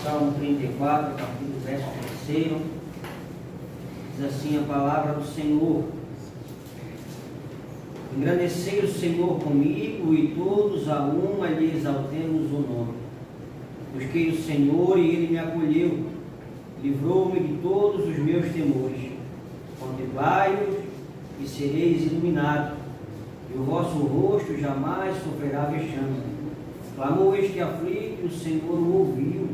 Salmo 34, capítulo verso 3, diz assim a palavra do Senhor: engrandecei o Senhor comigo, e todos a uma lhe exaltemos o nome. Busquei o Senhor e ele me acolheu, livrou-me de todos os meus temores. Contemplai-os e sereis iluminados, e o vosso rosto jamais sofrerá vexame. Clamou este aflito, o Senhor o ouviu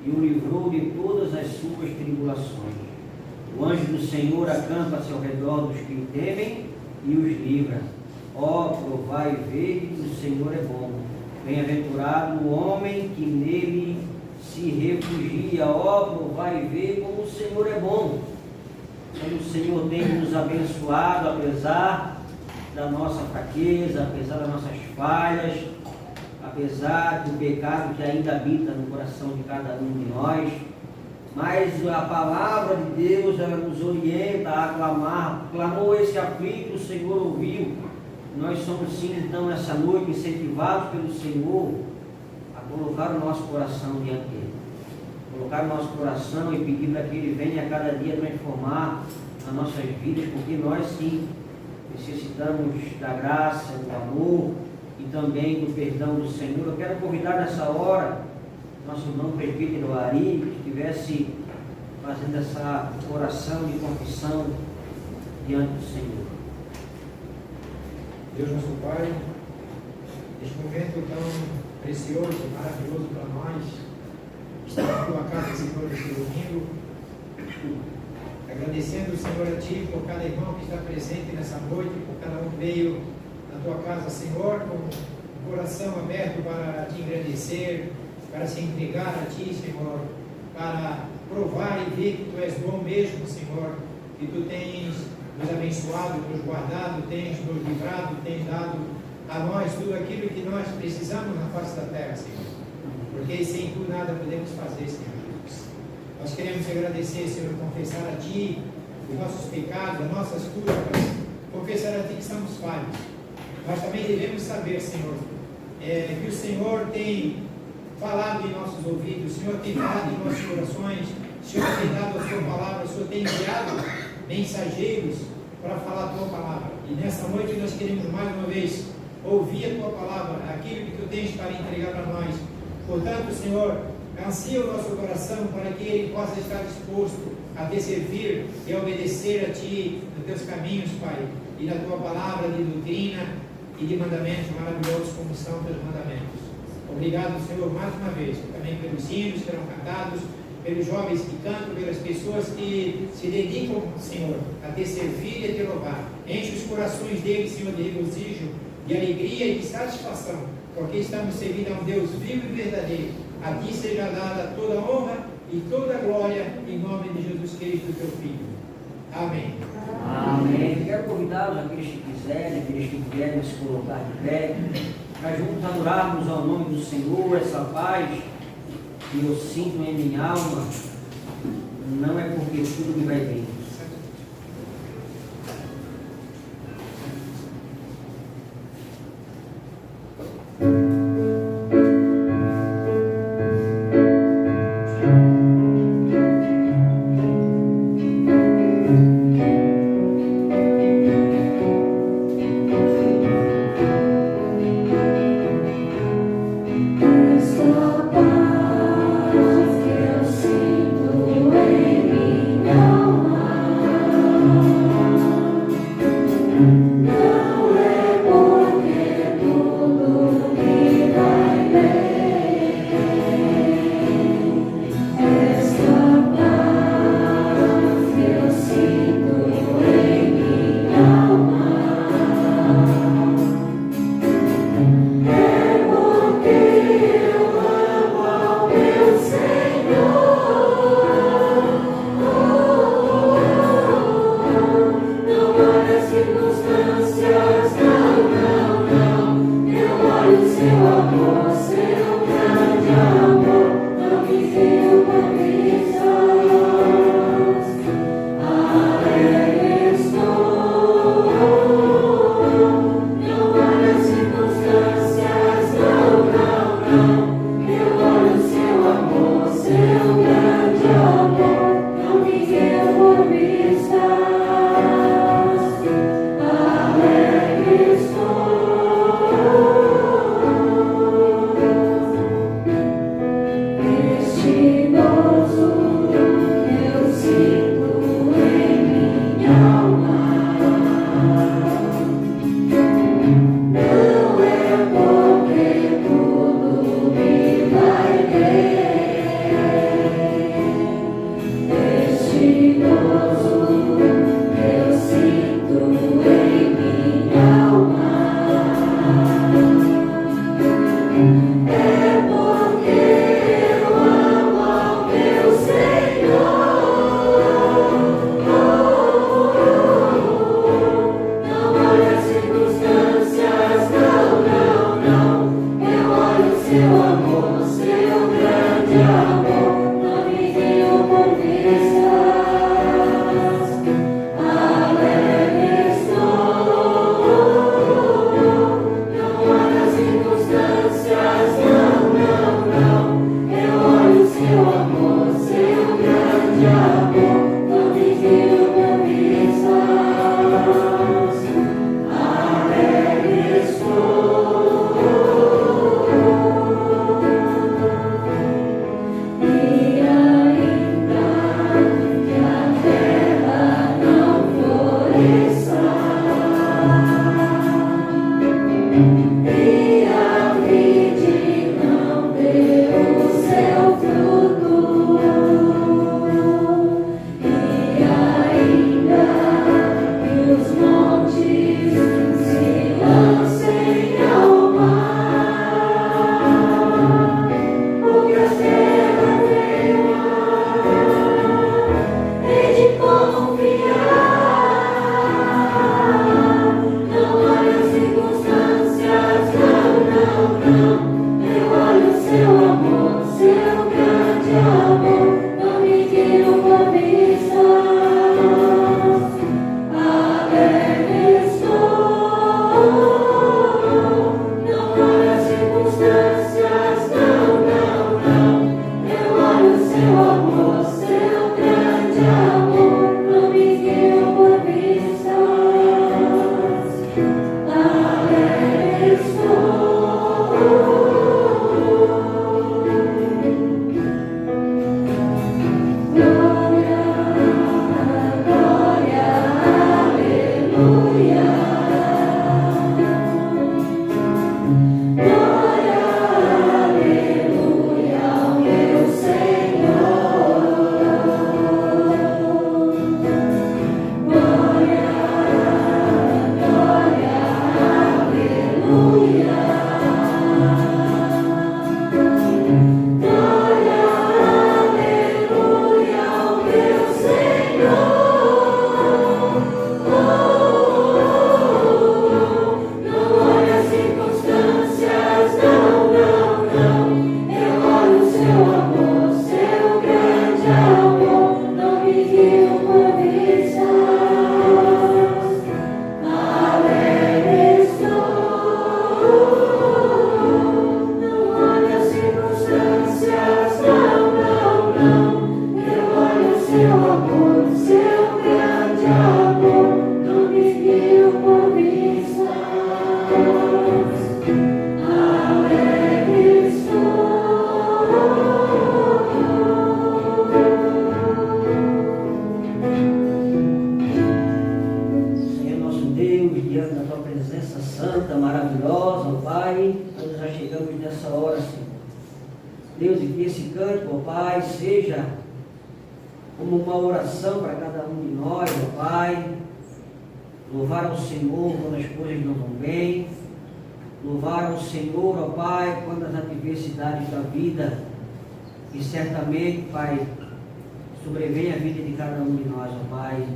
e o livrou de todas as suas tribulações. O anjo do Senhor acampa-se ao redor dos que o temem e os livra. Ó, provai e vede que o Senhor é bom. Bem-aventurado o homem que nele se refugia. Ó, provai e vede como o Senhor é bom. Como o Senhor tem nos abençoado, apesar da nossa fraqueza, apesar das nossas falhas, apesar do pecado que ainda habita no coração de cada um de nós, mas a palavra de Deus, ela nos orienta a clamar. Clamou esse aflito, o Senhor ouviu. Nós somos sim, então, essa noite, incentivados pelo Senhor a colocar o nosso coração diante dele. Colocar o nosso coração e pedir para que ele venha a cada dia transformar as nossas vidas, porque nós sim necessitamos da graça, do amor e também do perdão do Senhor. Eu quero convidar nessa hora nosso irmão presbítero Ari, que estivesse fazendo essa oração de confissão diante do Senhor. Deus nosso Pai, neste momento tão precioso, maravilhoso para nós, estar na tua casa, Senhor, neste domingo, agradecendo, Senhor, a Ti por cada irmão que está presente nessa noite, por cada um que veio na tua casa, Senhor, com o coração aberto para Te engrandecer, para se entregar a Ti, Senhor, para provar e ver que Tu és bom mesmo, Senhor, que Tu tens nos abençoado, nos guardado, tens nos livrado, tens dado a nós tudo aquilo que nós precisamos na face da terra, Senhor, porque sem Tu nada podemos fazer, Senhor Jesus. Nós queremos te agradecer, Senhor, confessar a Ti os nossos pecados, as nossas culpas, confessar a Ti que estamos falhos. Nós também devemos saber, Senhor, que o Senhor tem falado em nossos ouvidos, o Senhor tem falado em nossos corações, o Senhor tem dado a Sua palavra, o Senhor tem enviado mensageiros para falar a Tua palavra. E nessa noite nós queremos mais uma vez ouvir a Tua palavra, aquilo que Tu tens para entregar para nós. Portanto, Senhor, ansia o nosso coração para que ele possa estar disposto a te servir e a obedecer a Ti nos Teus caminhos, Pai, e na Tua palavra de doutrina e de mandamentos maravilhosos como são Teus mandamentos. Obrigado, Senhor, mais uma vez, também pelos hinos que serão cantados, pelos jovens que cantam, pelas pessoas que se dedicam, Senhor, a te servir e a te louvar. Enche os corações deles, Senhor, de regozijo, de alegria e de satisfação, porque estamos servindo a um Deus vivo e verdadeiro. A Ti seja dada toda a honra e toda a glória, em nome de Jesus Cristo, Teu Filho. Amém. Amém. Quero convidá-los, aqueles que quiserem, aqueles que puderem se colocar de pé, para juntos adorarmos ao nome do Senhor. Essa paz que eu sinto em minha alma não é porque tudo me vai bem. She cântico, ó Pai, seja como uma oração para cada um de nós, ó Pai. Louvar ao Senhor quando as coisas não vão bem. Louvar ao Senhor, ó Pai, quando as adversidades da vida, e certamente, Pai, sobrevém a vida de cada um de nós, ó Pai.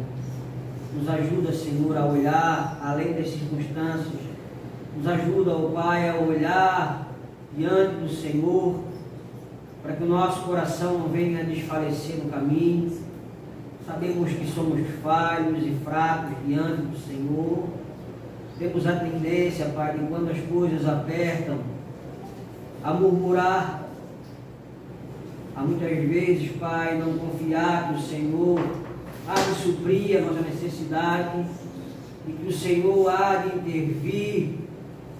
Nos ajuda, Senhor, a olhar além das circunstâncias. Nos ajuda, ó Pai, a olhar diante do Senhor, para que o nosso coração não venha a desfalecer no caminho. Sabemos que somos falhos e fracos diante do Senhor. Temos a tendência, Pai, de quando as coisas apertam, a murmurar. Há muitas vezes, Pai, não confiar que o Senhor há de suprir a nossa necessidade e que o Senhor há de intervir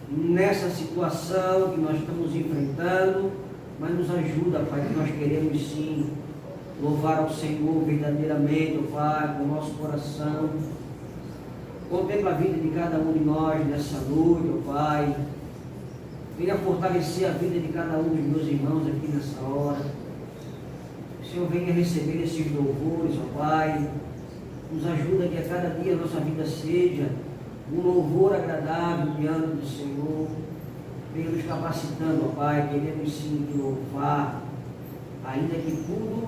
nessa situação que nós estamos enfrentando, mas nos ajuda, Pai, que nós queremos sim louvar ao Senhor verdadeiramente, ó Pai, com o nosso coração. Contempla a vida de cada um de nós nessa noite, ó Pai. Venha fortalecer a vida de cada um dos meus irmãos aqui nessa hora. O Senhor venha receber esses louvores, ó Pai. Nos ajuda que a cada dia a nossa vida seja um louvor agradável diante do Senhor. Venha nos capacitando, ó Pai. Queremos sim te louvar, ainda que tudo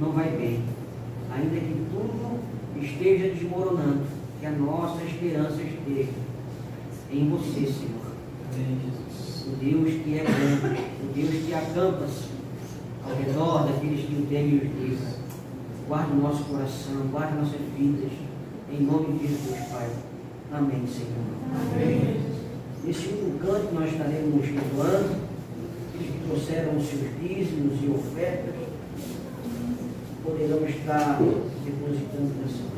não vai bem, ainda que tudo esteja desmoronando, que a nossa esperança esteja em você, Senhor. Amém, Jesus. O Deus que é grande, o Deus que acampa-se ao redor daqueles que o temem e os livra. Guarda o nosso coração, guarda nossas vidas, em nome de Jesus, Pai. Amém, Senhor. Amém. Nesse último canto nós estaremos louvando aqueles que trouxeram os seus dízimos e ofertas, poderão estar depositando nessa oração.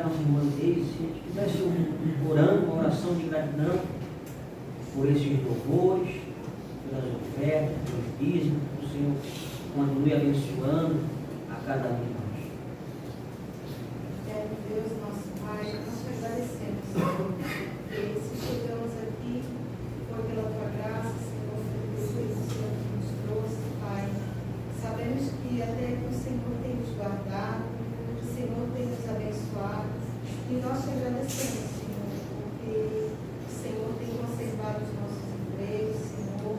a nossa irmã Deise, se a gente estivesse orando, uma oração de gratidão por esses louvores, pelas ofertas, pelos dízimos, que o Senhor continue abençoando a cada um de nós. Deus, nosso Pai, nós te agradecemos, Senhor, porque se chegamos aqui foi pela tua graça, Senhor, pelo Espírito Santo que nos trouxe, Pai. Sabemos que até que o Senhor tem nos guardado, que o Senhor tem nos abençoado, e nós te agradecemos, Senhor, porque o Senhor tem conservado os nossos empregos, Senhor,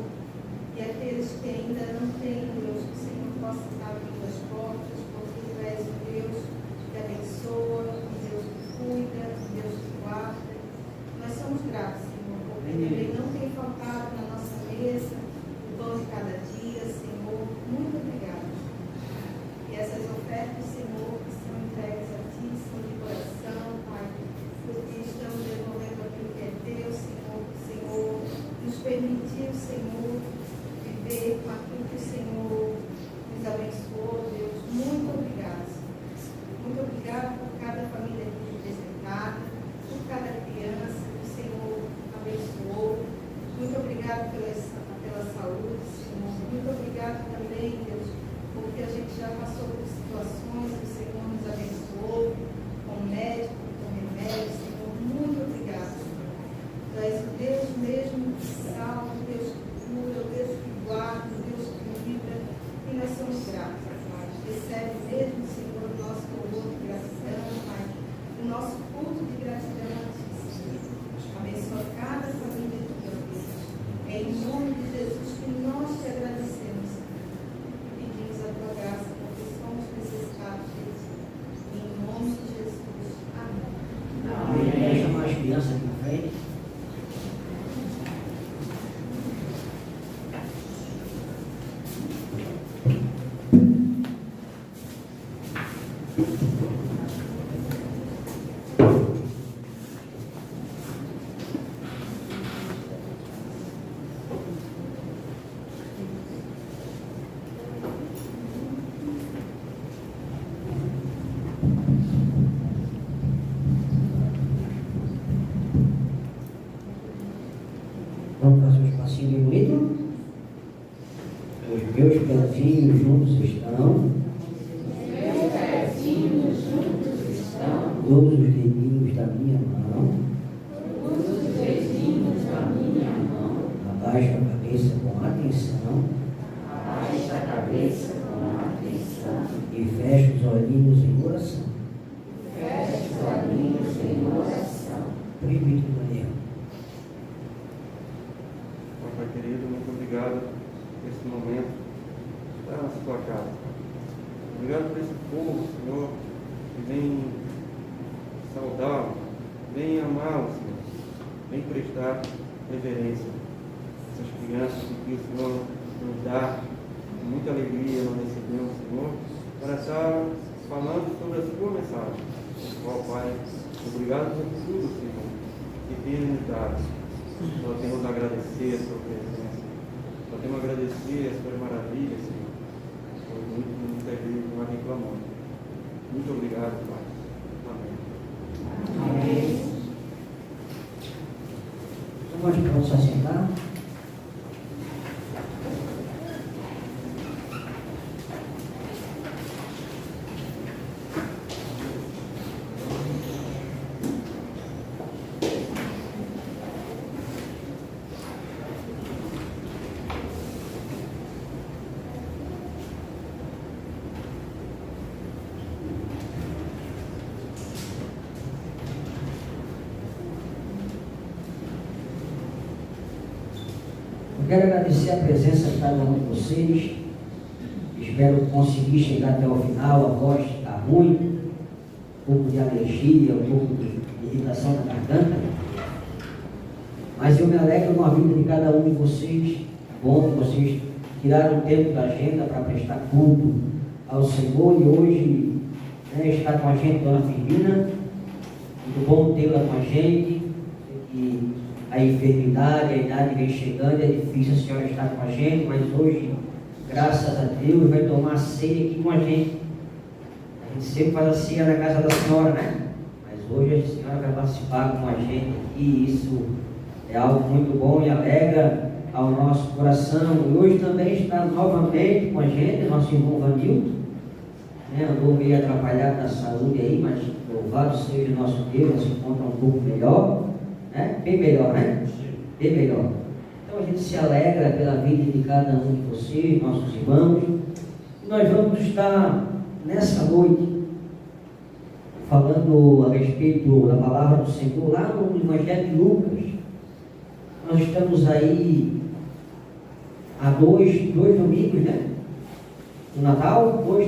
e aqueles que ainda não têm, Deus, que o Senhor possa estar abrindo as portas, porque tu és o Deus que abençoa, o Deus que cuida, o Deus que guarda. Nós somos gratos, Senhor, porque também não tem faltado na nossa mesa o pão de cada dia, Senhor. Muito obrigada. E essas ofertas, Senhor, que são entregues a Ti, são de coração, Pai, porque estamos devolvendo aquilo que é Teu, Senhor, que o Senhor nos permitiu, Senhor, viver com aquilo que o Senhor nos abençoou, Deus. Muito obrigada. Muito obrigada por cada família aqui representada, por cada criança que o Senhor abençoou. Muito obrigada pela saúde, Senhor. Muito obrigada também, Deus, porque a gente já passou por situações que o Senhor nos abençoou, com médico, com remédio, Senhor. Muito obrigada. Tu és o Deus mesmo que salva, o Deus que cura, o Deus que guarda, o Deus que livra, e nós somos gratos, Pai. Recebe mesmo, Senhor, o nosso louvor de gratidão, Pai, o nosso culto de gratidão a Ti, Senhor. Abençoa cada família de Deus. É em nome de Jesus que nós te agradecemos, Senhor. Pedimos a Tua graça, porque somos necessitados de Ti. Em nome de Jesus. Amém. Eu quero chamar as crianças aqui na frente. Vamos fazer um espacinho bem bonito. Os meus pezinhos juntos estão. Todos os dedinhos da minha mão. Abaixa a cabeça com atenção. E fecha os olhinhos em oração. Presbítero Daniel. Pai querido, muito obrigado por esse momento estar na sua casa. Obrigado por esse povo, Senhor, que vem saudá-lo, vem amá-lo, Senhor, vem prestar reverência. Essas crianças que o Senhor nos dá, com muita alegria nós recebemos, Senhor, para estar falando sobre a sua mensagem. Ó Pai, obrigado por tudo, Senhor, que tem nos dado. Nós temos a agradecer a sua presença. Nós temos a agradecer as suas maravilhas, Senhor. Por muito alegria que nós reclamamos. Muito obrigado, Pai. Amém. Amém. Então, vamos se assentar. Quero agradecer a presença de cada um de vocês. Espero conseguir chegar até o final. A voz está ruim, um pouco de alergia, um pouco de irritação na garganta. Mas eu me alegro com a vida de cada um de vocês. É bom que vocês tiraram o tempo da agenda para prestar culto ao Senhor. E hoje está com a gente Dona Firmina. Muito bom tê-la com a gente. E a enfermidade, a idade vem chegando, é difícil a senhora estar com a gente, mas hoje, graças a Deus, vai tomar a ceia aqui com a gente. A gente sempre faz a ceia na casa da senhora, né? Mas hoje a senhora vai participar com a gente aqui, isso é algo muito bom e alegra ao nosso coração. E hoje também está novamente com a gente nosso irmão Vanilton, né? Andou meio atrapalhado da saúde aí, mas louvado seja o nosso Deus, se encontra um pouco melhor, né? Bem melhor, né? Bem melhor. Então a gente se alegra pela vida de cada um de vocês, nossos irmãos. E nós vamos estar nessa noite falando a respeito da palavra do Senhor lá no Evangelho de Lucas. Nós estamos aí há dois domingos, né? No Natal, dois,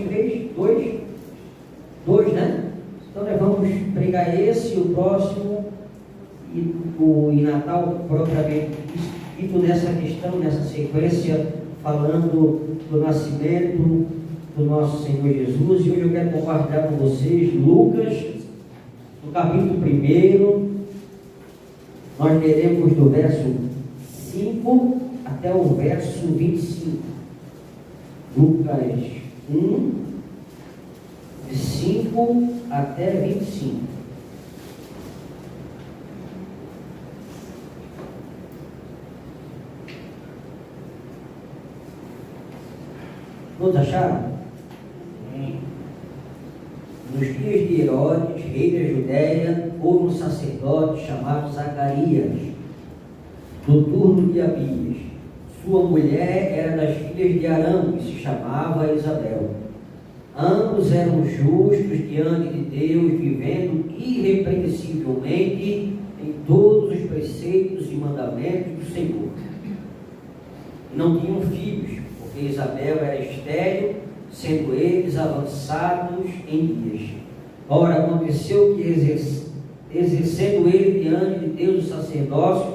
né? Então nós vamos pregar esse, o próximo e Natal propriamente dito nessa questão, nessa sequência, falando do nascimento do nosso Senhor Jesus. E hoje eu quero compartilhar com vocês Lucas, no capítulo 1, nós leremos do verso 5 até o verso 25. Lucas 1, de 5 até 25. Todos acharam? Nos dias de Herodes, rei da Judéia, houve um sacerdote chamado Zacarias, do turno de Abias. Sua mulher era das filhas de Arão, que se chamava Isabel. Ambos eram justos diante de Deus, vivendo irrepreensivelmente em todos os preceitos e mandamentos do Senhor. Não tinham filhos, porque Isabel era estéril, sendo eles avançados em dias. Ora, aconteceu que, exercendo ele diante de Deus o sacerdócio,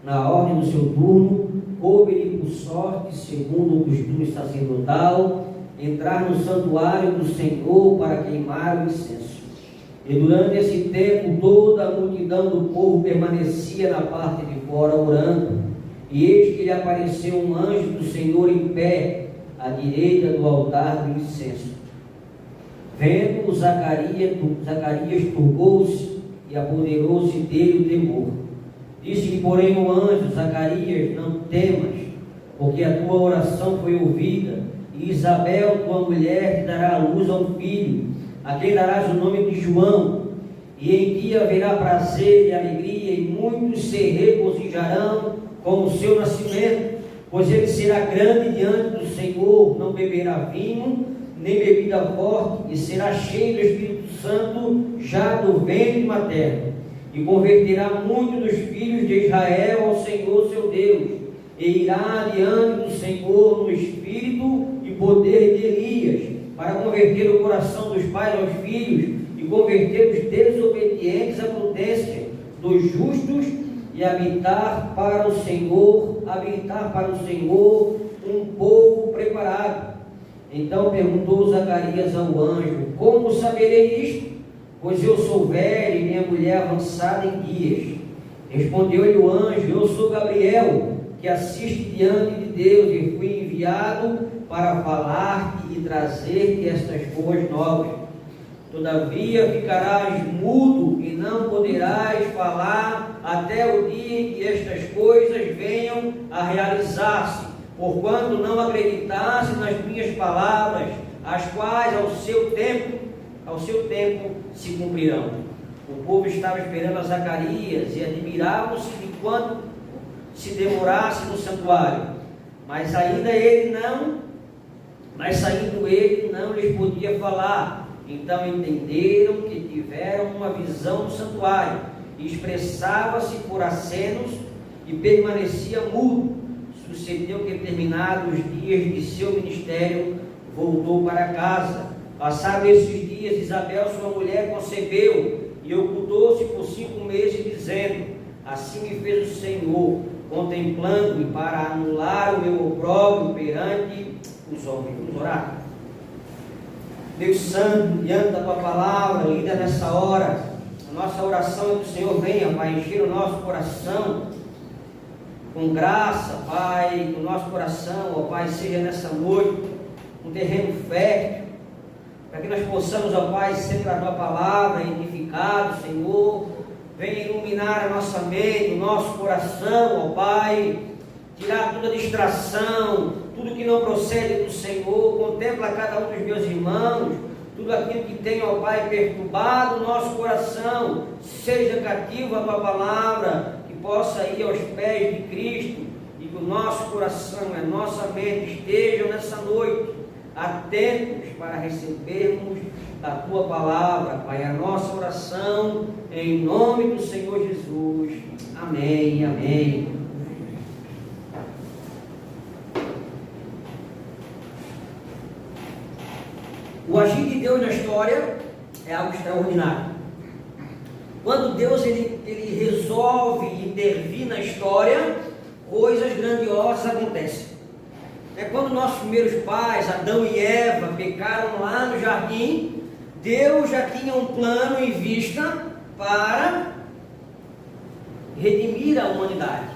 na ordem do seu turno, coube-lhe por sorte, segundo o costume sacerdotal, entrar no santuário do Senhor para queimar o incenso. E durante esse tempo, toda a multidão do povo permanecia na parte de fora orando. E eis que lhe apareceu um anjo do Senhor em pé, à direita do altar do incenso. Vendo-o, Zacarias turbou-se e apoderou-se dele o temor. Disse-lhe, porém, o anjo: Zacarias, não temas, porque a tua oração foi ouvida, e Isabel, tua mulher, te dará à luz a um filho, a quem darás o nome de João, e em ti haverá prazer e alegria, e muitos se regozijarão com o seu nascimento, pois ele será grande diante do Senhor, não beberá vinho, nem bebida forte, e será cheio do Espírito Santo já do ventre materno, e converterá muitos dos filhos de Israel ao Senhor seu Deus, e irá diante do Senhor no espírito e poder de Elias, para converter o coração dos pais aos filhos, e converter os desobedientes à prudência dos justos, e habitar para o Senhor um povo preparado. Então perguntou Zacarias ao anjo: como saberei isto? Pois eu sou velho e minha mulher avançada em dias. Respondeu-lhe o anjo: eu sou Gabriel, que assiste diante de Deus, e fui enviado para falar-te e trazer-te estas boas novas. Todavia ficarás mudo e não poderás falar até o dia em que estas coisas venham a realizar-se, porquanto não acreditaste nas minhas palavras, as quais ao seu tempo se cumprirão. O povo estava esperando a Zacarias e admiravam-se de quanto se demorasse no santuário, mas saindo ele não lhes podia falar. Então entenderam que tiveram uma visão do santuário, e expressava-se por acenos e permanecia mudo. Sucedeu que, terminados os dias de seu ministério, voltou para casa. Passados esses dias, Isabel, sua mulher, concebeu e ocultou-se por 5 meses, dizendo: assim me fez o Senhor, contemplando-me para anular o meu opróbrio perante os homens. Vamos orar. Deus Santo, diante da Tua palavra, lida nessa hora, a nossa oração é que o Senhor venha, Pai, encher o nosso coração com graça, Pai, que o nosso coração, ó Pai, seja nessa noite um terreno fértil, para que nós possamos, ó Pai, ser a Tua palavra edificado, Senhor. Venha iluminar a nossa mente, o nosso coração, ó Pai, tirar toda distração, tudo que não procede do Senhor. Contempla cada um dos meus irmãos, tudo aquilo que tem, ó Pai, perturbado o nosso coração, seja cativo a Tua palavra, que possa ir aos pés de Cristo, e que o nosso coração e a nossa mente estejam nessa noite atentos para recebermos a Tua palavra, Pai. A nossa oração em nome do Senhor Jesus. Amém, amém. O agir de Deus na história é algo extraordinário. Quando Deus ele resolve intervir na história, coisas grandiosas acontecem. É quando nossos primeiros pais, Adão e Eva, pecaram lá no jardim, Deus já tinha um plano em vista para redimir a humanidade.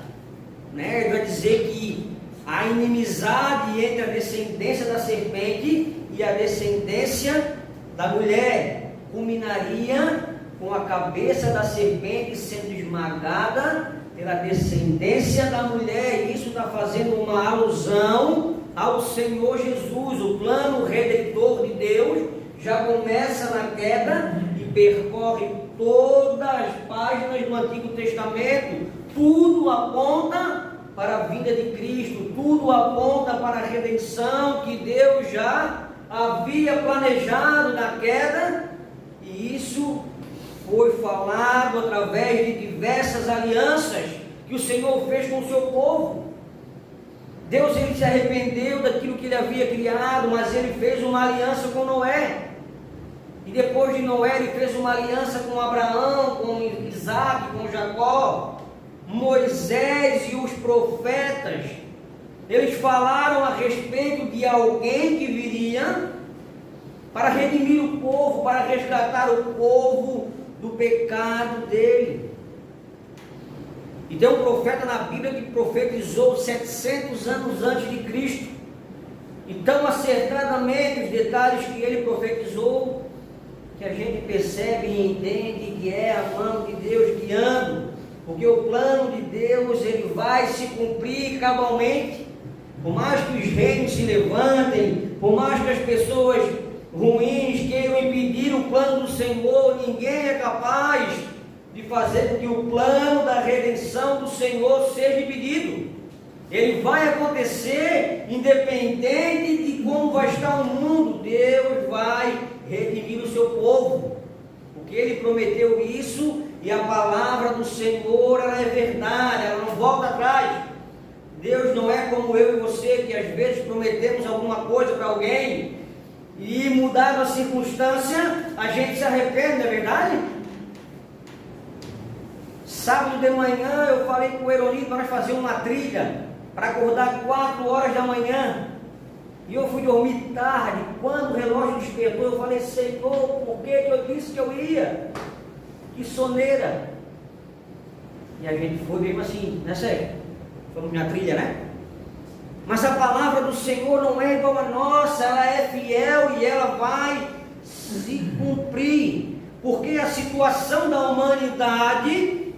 Ele vai dizer que a inimizade entre a descendência da serpente e a descendência da mulher culminaria com a cabeça da serpente sendo esmagada pela descendência da mulher. Isso está fazendo uma alusão ao Senhor Jesus. O plano redentor de Deus já começa na queda e percorre todas as páginas do Antigo Testamento. Tudo aponta para a vinda de Cristo, tudo aponta para a redenção que Deus já havia planejado na queda, e isso foi falado através de diversas alianças que o Senhor fez com o seu povo. Deus ele se arrependeu daquilo que ele havia criado, mas ele fez uma aliança com Noé. E depois de Noé ele fez uma aliança com Abraão, com Isaac, com Jacó. Moisés e os profetas, eles falaram a respeito de alguém que viria para redimir o povo, para resgatar o povo do pecado dele. E tem um profeta na Bíblia que profetizou 700 anos antes de Cristo. Então, acertadamente, os detalhes que ele profetizou, que a gente percebe e entende que é a mão de Deus guiando, porque o plano de Deus ele vai se cumprir cabalmente. Por mais que os reinos se levantem, por mais que as pessoas ruins queiram impedir o plano do Senhor, ninguém é capaz de fazer com que o plano da redenção do Senhor seja impedido. Ele vai acontecer independente de como vai estar o mundo. Deus vai redimir o seu povo, porque Ele prometeu isso, e a palavra do Senhor ela é verdade, ela não volta atrás. Deus não é como eu e você, que às vezes prometemos alguma coisa para alguém e mudada a circunstância, a gente se arrepende, não é verdade? Sábado de manhã eu falei com o Eroni para nós fazer uma trilha, para acordar 4 horas da manhã, e eu fui dormir tarde. Quando o relógio despertou, eu falei: Senhor, por que eu disse que eu ia? Que soneira! E a gente foi mesmo assim, né, Sérgio? Foi minha trilha, né? Mas a palavra do Senhor não é igual a nossa, ela é fiel e ela vai se cumprir, porque a situação da humanidade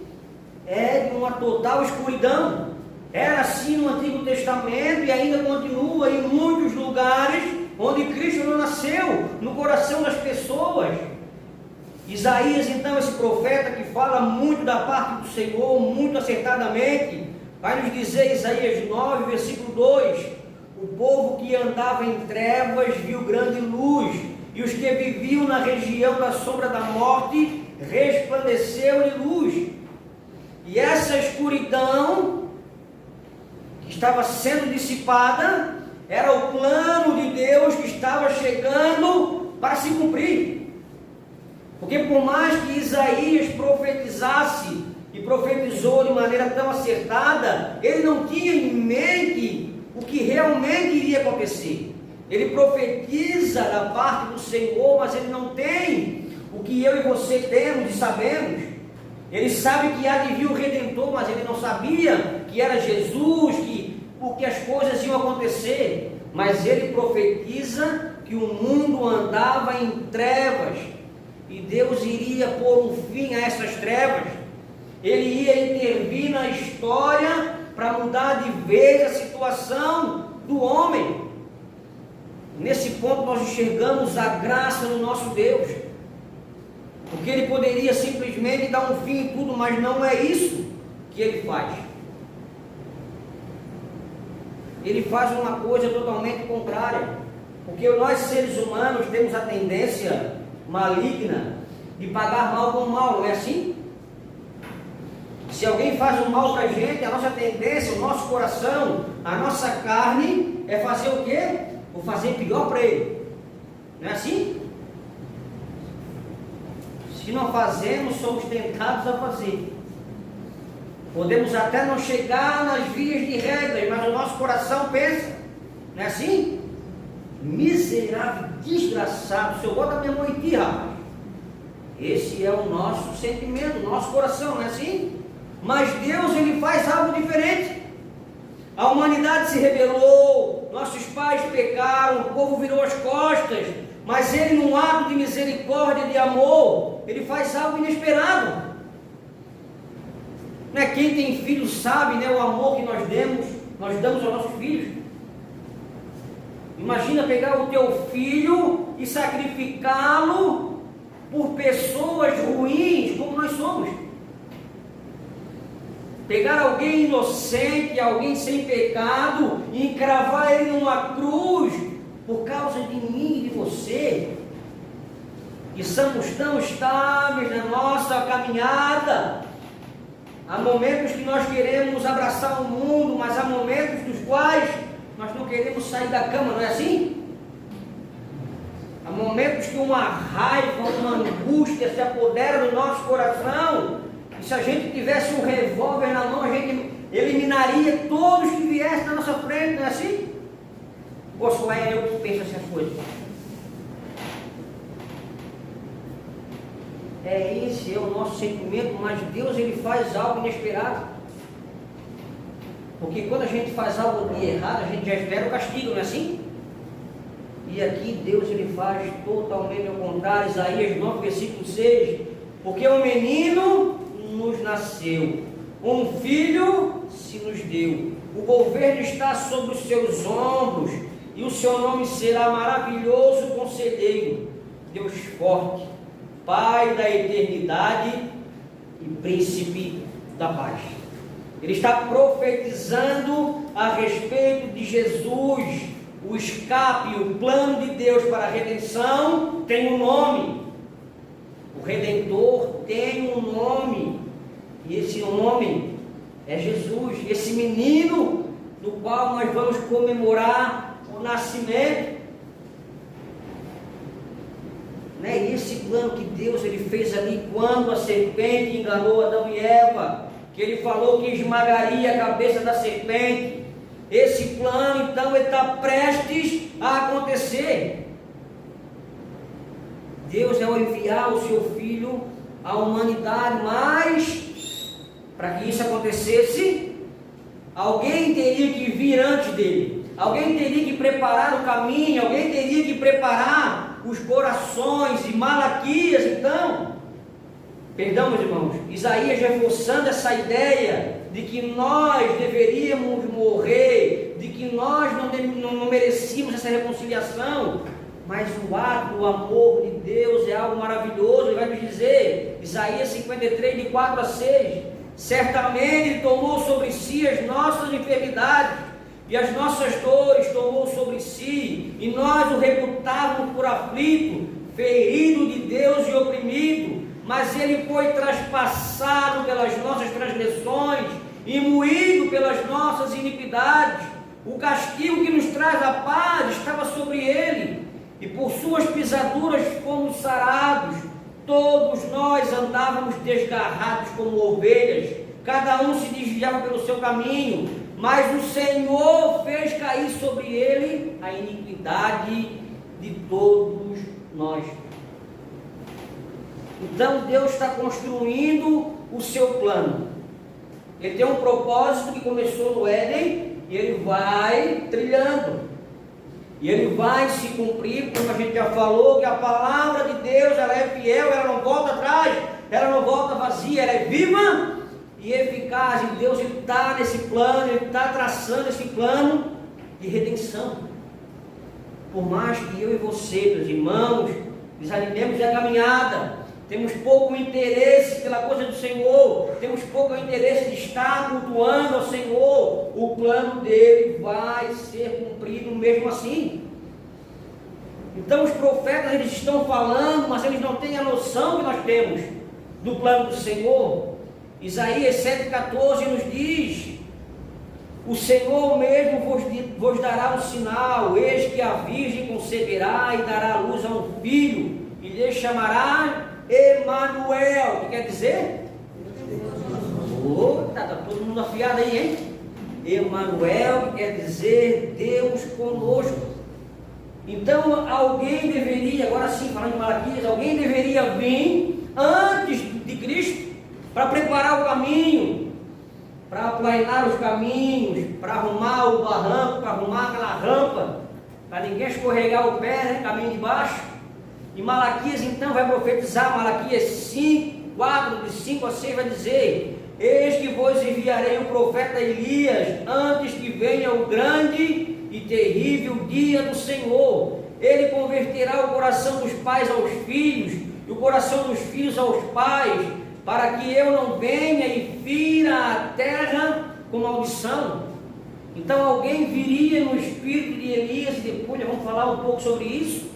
é de uma total escuridão. Era assim no Antigo Testamento e ainda continua em muitos lugares onde Cristo não nasceu no coração das pessoas. Isaías, então, esse profeta que fala muito da parte do Senhor, muito acertadamente, vai nos dizer, Isaías 9, versículo 2: o povo que andava em trevas viu grande luz, e os que viviam na região da sombra da morte resplandeceu-lhe luz. E essa escuridão que estava sendo dissipada era o plano de Deus que estava chegando para se cumprir. Porque por mais que Isaías profetizasse e profetizou de maneira tão acertada, ele não tinha em mente o que realmente iria acontecer. Ele profetiza da parte do Senhor, mas ele não tem o que eu e você temos e sabemos. Ele sabe que há de vir o Redentor, mas ele não sabia que era Jesus, porque as coisas iam acontecer. Mas ele profetiza que o mundo andava em trevas e Deus iria pôr um fim a essas trevas. Ele ia intervir na história para mudar de vez a situação do homem. Nesse ponto nós enxergamos a graça do nosso Deus, porque Ele poderia simplesmente dar um fim em tudo, mas não é isso que Ele faz. Ele faz uma coisa totalmente contrária, porque nós seres humanos temos a tendência maligna de pagar mal com mal, não é assim? Se alguém faz um mal para a gente, a nossa tendência, o nosso coração, a nossa carne é fazer o quê? Vou fazer pior para ele. Não é assim? Se não fazemos, somos tentados a fazer. Podemos até não chegar nas vias de regra, mas o nosso coração pensa. Não é assim? Miserável, desgraçado, se eu boto a minha mão em ti, rapaz. Esse é o nosso sentimento, o nosso coração, não é assim? Mas Deus, Ele faz algo diferente. A humanidade se rebelou, nossos pais pecaram, o povo virou as costas, mas Ele, num ato de misericórdia e de amor, Ele faz algo inesperado. Não é? Quem tem filhos sabe, né, o amor que nós damos aos nossos filhos. Imagina pegar o teu filho e sacrificá-lo por pessoas ruins como nós somos. Pegar alguém inocente, alguém sem pecado, e encravar ele numa cruz por causa de mim e de você. E somos tão estáveis na nossa caminhada. Há momentos que nós queremos abraçar o mundo, mas há momentos dos quais nós não queremos sair da cama, não é assim? Há momentos que uma raiva, uma angústia se apodera do nosso coração. E se a gente tivesse um revólver na mão, a gente eliminaria todos que viessem na nossa frente, não é assim? Ou só é eu que penso essas coisas? Esse é o nosso sentimento, mas Deus, Ele faz algo inesperado. Porque quando a gente faz algo de errado, a gente já espera o castigo, não é assim? E aqui Deus, Ele faz totalmente ao contrário. Isaías 9, versículo 6. Porque um menino nos nasceu, um filho se nos deu, o governo está sobre os seus ombros, e o seu nome será maravilhoso conselheiro, Deus forte, Pai da eternidade e príncipe da paz. Ele está profetizando a respeito de Jesus, o escape, o plano de Deus para a redenção tem um nome. O Redentor tem um nome, e esse nome é Jesus, esse menino do qual nós vamos comemorar o nascimento. Né? Esse plano que Deus, Ele fez ali quando a serpente enganou Adão e Eva, que Ele falou que esmagaria a cabeça da serpente. Esse plano, então, ele está prestes a acontecer. Deus, ao enviar o seu Filho à humanidade, mas para que isso acontecesse, alguém teria que vir antes dele, alguém teria que preparar o caminho, alguém teria que preparar os corações. E Malaquias, então, perdão, meus irmãos, Isaías reforçando essa ideia de que nós deveríamos morrer, de que nós não merecíamos essa reconciliação. Mas o ato, o amor de Deus é algo maravilhoso. Ele vai nos dizer, Isaías 53, de 4 a 6, certamente Ele tomou sobre si as nossas enfermidades, e as nossas dores tomou sobre si, e nós o reputávamos por aflito, ferido de Deus e oprimido, mas Ele foi traspassado pelas nossas transgressões, e moído pelas nossas iniquidades. O castigo que nos traz a paz estava sobre Ele, e por suas pisaduras fomos sarados. Todos nós andávamos desgarrados como ovelhas, cada um se desviava pelo seu caminho, mas o Senhor fez cair sobre ele a iniquidade de todos nós. Então Deus está construindo o seu plano. Ele tem um propósito que começou no Éden e Ele vai trilhando. E ele vai se cumprir, como a gente já falou, que a palavra de Deus, ela é fiel, ela não volta atrás, ela não volta vazia, ela é viva e eficaz. E Deus está nesse plano, Ele está traçando esse plano de redenção. Por mais que eu e você, meus irmãos, desanimemos a caminhada, temos pouco interesse pela coisa do Senhor, temos pouco interesse de estar cultuando ao Senhor, o plano dele vai ser cumprido mesmo assim. Então os profetas, eles estão falando, mas eles não têm a noção que nós temos do plano do Senhor. Isaías 7,14 nos diz: o Senhor mesmo vos dará um sinal, eis que a virgem conceberá e dará à luz a um filho, e lhe chamará Emanuel, que quer dizer? Tá todo mundo afiado aí, hein? Emanuel, que quer dizer Deus conosco. Então alguém deveria, agora sim, falando de Malaquias, alguém deveria vir antes de Cristo para preparar o caminho, para aplainar os caminhos, para arrumar o barranco, para arrumar aquela rampa, para ninguém escorregar o pé, né? Caminho de baixo. E Malaquias então vai profetizar, Malaquias 5, 4, de 5 a 6 vai dizer: eis que vos enviarei o profeta Elias, antes que venha o grande e terrível dia do Senhor. Ele converterá o coração dos pais aos filhos, e o coração dos filhos aos pais, para que eu não venha e fira a terra com maldição. Então alguém viria no espírito de Elias, e depois nós vamos falar um pouco sobre isso.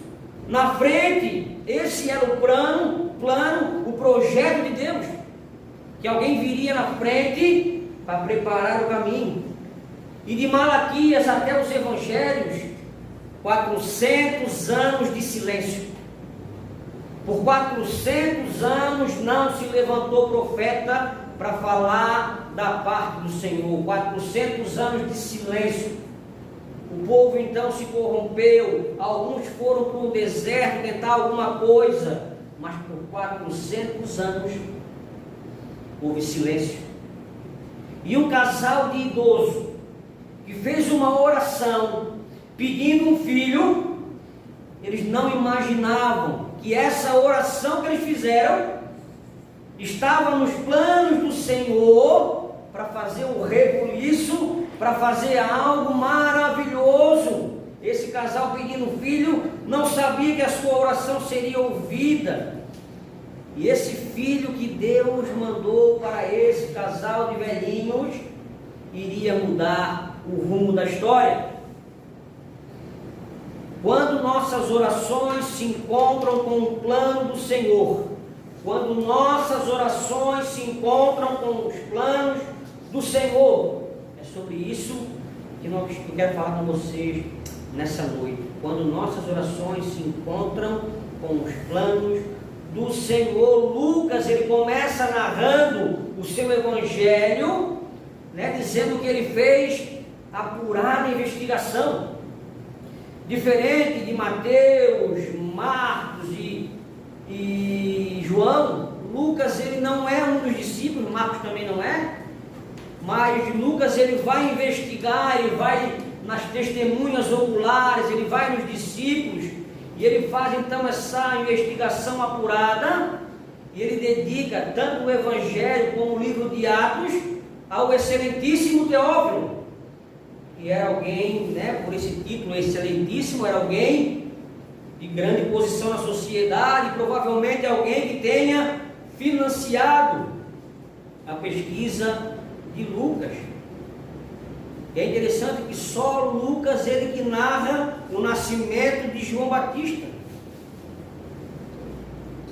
Na frente, esse era o plano, o projeto de Deus, que alguém viria na frente para preparar o caminho. E de Malaquias até os evangelhos, 400 anos de silêncio. Por 400 anos não se levantou profeta para falar da parte do Senhor. 400 anos de silêncio. O povo então se corrompeu, alguns foram para o deserto tentar alguma coisa, mas por 400 anos houve silêncio. E um casal de idoso que fez uma oração pedindo um filho, eles não imaginavam que essa oração que eles fizeram estava nos planos do Senhor para fazer um rebuliço, para fazer algo maravilhoso. Esse casal pedindo um filho não sabia que a sua oração seria ouvida. E esse filho que Deus mandou para esse casal de velhinhos iria mudar o rumo da história. Quando nossas orações se encontram com o plano do Senhor, quando nossas orações se encontram com os planos do Senhor, é sobre isso que eu quero falar com vocês nessa noite. Quando nossas orações se encontram com os planos do Senhor. Lucas, ele começa narrando o seu evangelho, né, dizendo que ele fez apurada investigação. Diferente de Mateus, Marcos e João, Lucas ele não é um dos discípulos, Marcos também não é, mas Lucas ele vai investigar, ele vai nas testemunhas oculares, ele vai nos discípulos, e ele faz então essa investigação apurada, e ele dedica tanto o Evangelho como o livro de Atos ao excelentíssimo Teófilo, que era alguém, né, por esse título excelentíssimo, era alguém de grande posição na sociedade, provavelmente alguém que tenha financiado a pesquisa de Lucas. E é interessante que só Lucas, ele que narra o nascimento de João Batista.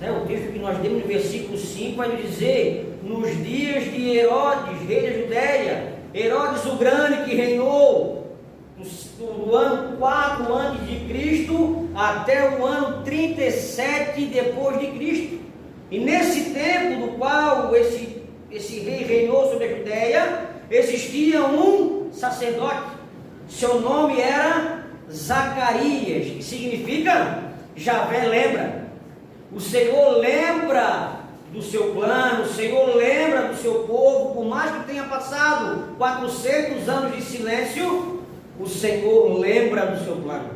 O texto que nós demos no versículo 5 vai dizer: nos dias de Herodes, rei da Judéia, Herodes o Grande, que reinou do ano 4 antes de Cristo até o ano 37 depois de Cristo. E nesse tempo do qual esse rei reinou sobre a Judéia, existia um sacerdote. Seu nome era Zacarias, que significa Javé lembra. O Senhor lembra do seu plano, o Senhor lembra do seu povo, por mais que tenha passado 400 anos de silêncio, o Senhor lembra do seu plano.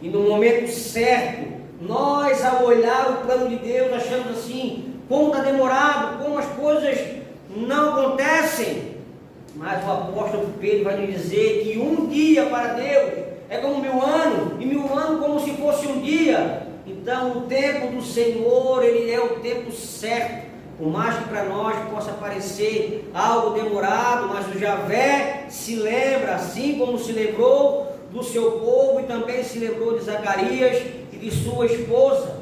E no momento certo, nós, ao olhar o plano de Deus, achamos assim, como está demorado, como as coisas não acontecem. Mas o apóstolo Pedro vai nos dizer que um dia para Deus é como 1000 anos, e 1000 anos como se fosse um dia. Então o tempo do Senhor, ele é o tempo certo. Por mais que para nós possa parecer algo demorado, mas o Javé se lembra, assim como se lembrou do seu povo e também se lembrou de Zacarias e de sua esposa.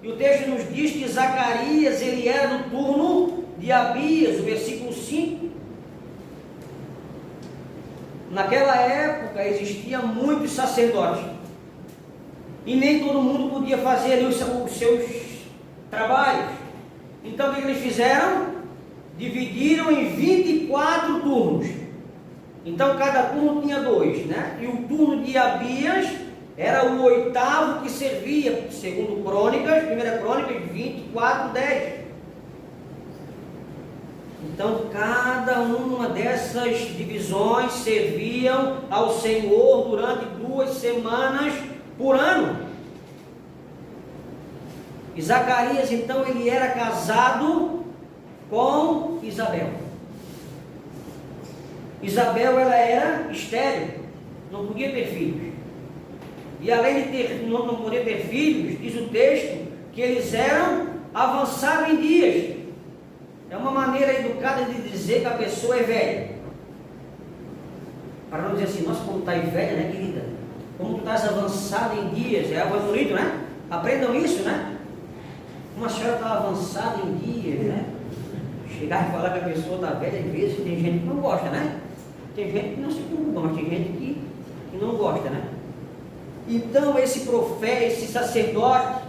E o texto nos diz que Zacarias, ele era do turno de Abias, o versículo 5. Naquela época existiam muitos sacerdotes e nem todo mundo podia fazer ali os seus trabalhos. Então o que eles fizeram? Dividiram em 24 turnos. Então cada turno tinha 2, né? E o turno de Abias era o 8º que servia, segundo Crônicas, 1 Crônicas 24, 10. Então cada uma dessas divisões serviam ao Senhor durante 2 semanas por ano. E Zacarias, então, ele era casado com Isabel. Isabel, ela era estéril, não podia ter filhos. E além de não poder ter filhos, diz o texto que eles eram avançados em dias. É uma maneira educada de dizer que a pessoa é velha. Para não dizer assim, nossa, como está aí velha, né, querida? Como tu estás avançada em dias, é algo bonito, né? Aprendam isso, né? Uma senhora está avançada em dias, né? Chegar e falar que a pessoa está velha, às vezes tem gente que não gosta, né? Tem gente que não se preocupa, mas tem gente que não gosta, né? Então esse profeta, esse sacerdote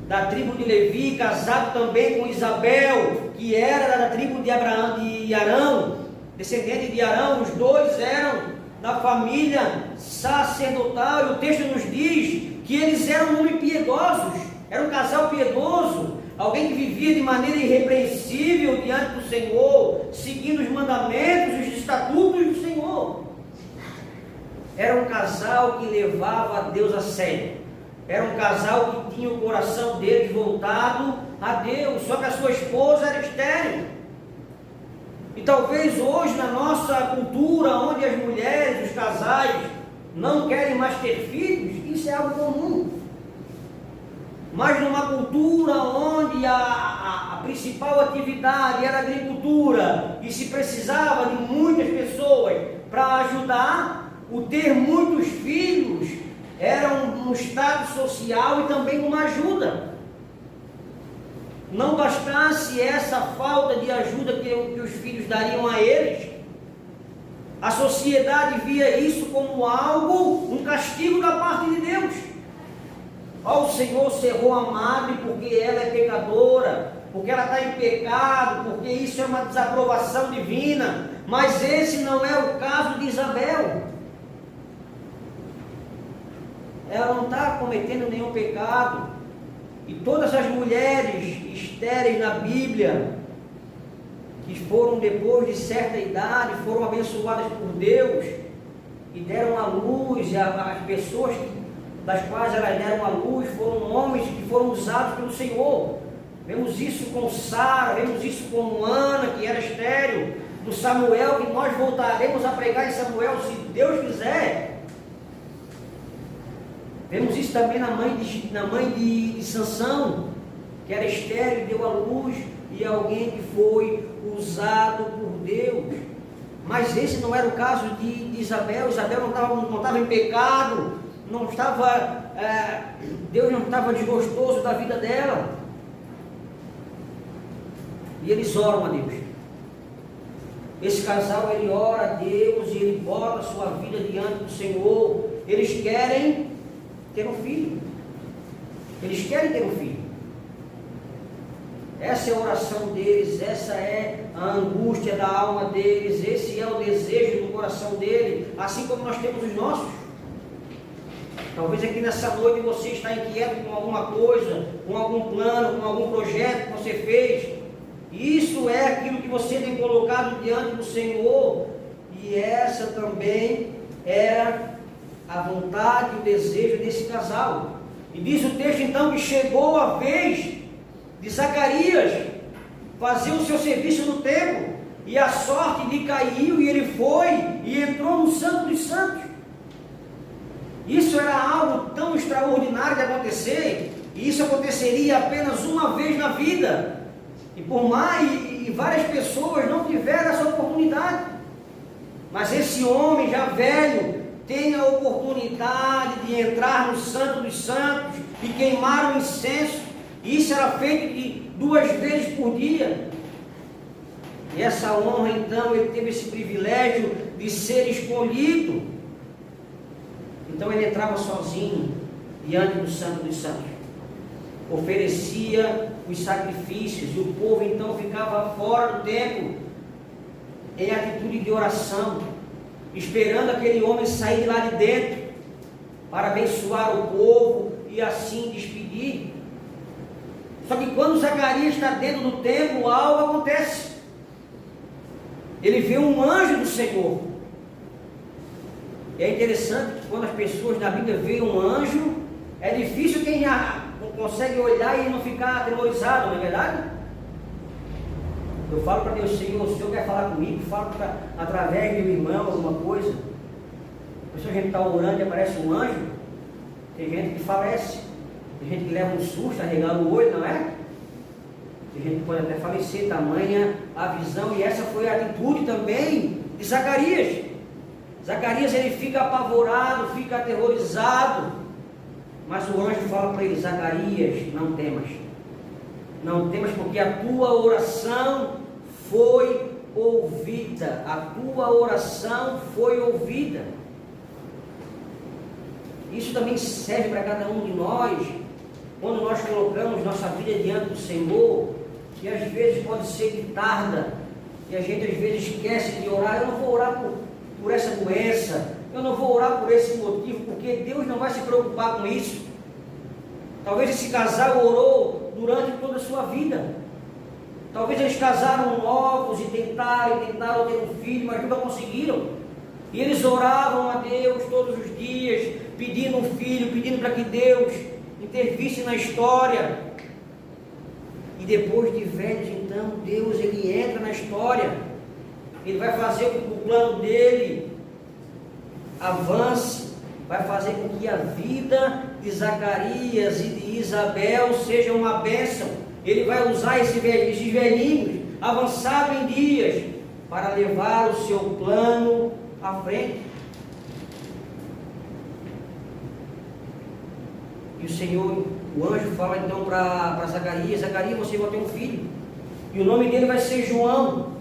da tribo de Levi, casado também com Isabel, que era da tribo de Arão, descendente de Arão, os dois eram da família sacerdotal, e o texto nos diz que eles eram homens piedosos. Era um casal piedoso, alguém que vivia de maneira irrepreensível diante do Senhor, seguindo os mandamentos e os estatutos do Senhor. Era um casal que levava a Deus a sério. Era um casal que tinha o coração deles voltado a Deus, só que a sua esposa era estéril. E talvez hoje na nossa cultura, onde as mulheres, os casais, não querem mais ter filhos, isso é algo comum. Mas numa cultura onde a principal atividade era a agricultura e se precisava de muitas pessoas para ajudar, o ter muitos filhos era um status social e também uma ajuda. Não bastasse essa falta de ajuda que os filhos dariam a eles, a sociedade via isso como algo, um castigo da parte de Deus. Ó, o Senhor cerrou a madre porque ela é pecadora, porque ela está em pecado, porque isso é uma desaprovação divina. Mas esse não é o caso de Isabel. Ela não está cometendo nenhum pecado. E todas as mulheres estéreis na Bíblia, que foram depois de certa idade, foram abençoadas por Deus e deram à luz, as pessoas das quais elas deram à luz foram homens que foram usados pelo Senhor. Vemos isso com Sara, vemos isso com Ana, que era estéril, do Samuel, que nós voltaremos a pregar em Samuel, se Deus quiser. Vemos isso também na mãe de Sansão, que era estéril e deu à luz, e alguém que foi usado por Deus. Mas esse não era o caso de Isabel. Isabel não estava em pecado, Deus não estava desgostoso da vida dela. E eles oram a Deus. Esse casal, ele ora a Deus e ele bota a sua vida diante do Senhor. Eles querem ter um filho. Eles querem ter um filho. Essa é a oração deles, essa é a angústia da alma deles, esse é o desejo do coração dele, assim como nós temos os nossos. Talvez aqui nessa noite você está inquieto com alguma coisa, com algum plano, com algum projeto que você fez. Isso é aquilo que você tem colocado diante do Senhor. E essa também era a vontade e o desejo desse casal. E diz o texto então que chegou a vez de Zacarias fazer o seu serviço no templo, e a sorte lhe caiu, e ele foi e entrou no Santo dos Santos. Isso era algo tão extraordinário de acontecer, e isso aconteceria apenas uma vez na vida, e por mais e várias pessoas não tiveram essa oportunidade. Mas esse homem já velho tem a oportunidade de entrar no Santo dos Santos e queimar o incenso. Isso era feito de 2 vezes por dia. E essa honra, então, ele teve esse privilégio de ser escolhido. Então ele entrava sozinho diante do Santo dos Santos, oferecia os sacrifícios, e o povo então ficava fora do templo em atitude de oração, esperando aquele homem sair de lá de dentro para abençoar o povo e assim despedir. Só que quando Zacarias está dentro do templo, algo acontece. Ele vê um anjo do Senhor. É interessante que quando as pessoas na Bíblia veem um anjo, é difícil quem já consegue olhar e não ficar atemorizado, não é verdade? Eu falo para Deus: Senhor, o Senhor quer falar comigo, fala através de meu irmão, alguma coisa. Se a gente está orando e aparece um anjo, tem gente que falece, tem gente que leva um susto, arregala o olho, não é? Tem gente que pode até falecer, tamanha a visão, e essa foi a atitude também de Zacarias. Zacarias, ele fica apavorado, fica aterrorizado, mas o anjo fala para ele: Zacarias, não temas. Não temas, porque a tua oração foi ouvida. A tua oração foi ouvida. Isso também serve para cada um de nós, quando nós colocamos nossa vida diante do Senhor, que às vezes pode ser que tarda, e a gente às vezes esquece de orar. Eu não vou orar por essa doença, eu não vou orar por esse motivo, porque Deus não vai se preocupar com isso. Talvez esse casal orou durante toda a sua vida. Talvez eles casaram novos e tentaram ter um filho, mas nunca conseguiram. E eles oravam a Deus todos os dias, pedindo um filho, pedindo para que Deus intervisse na história. E depois de velhos, então, Deus, ele entra na história. Ele vai fazer com que o plano dele avance, vai fazer com que a vida de Zacarias e de Isabel seja uma bênção. Ele vai usar esses velhinhos avançados em dias para levar o seu plano à frente. E o Senhor, o anjo fala então para Zacarias: Zacarias, você vai ter um filho, e o nome dele vai ser João,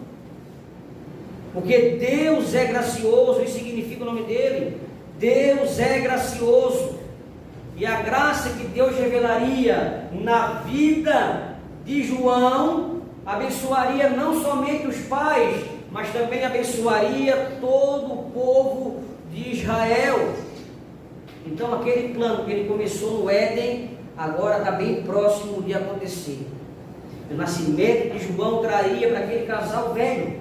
porque Deus é gracioso. Isso significa o nome dele: Deus é gracioso. E a graça que Deus revelaria na vida de João abençoaria não somente os pais, mas também abençoaria todo o povo de Israel. Então aquele plano que ele começou no Éden, agora está bem próximo de acontecer. O nascimento de João traria para aquele casal velho,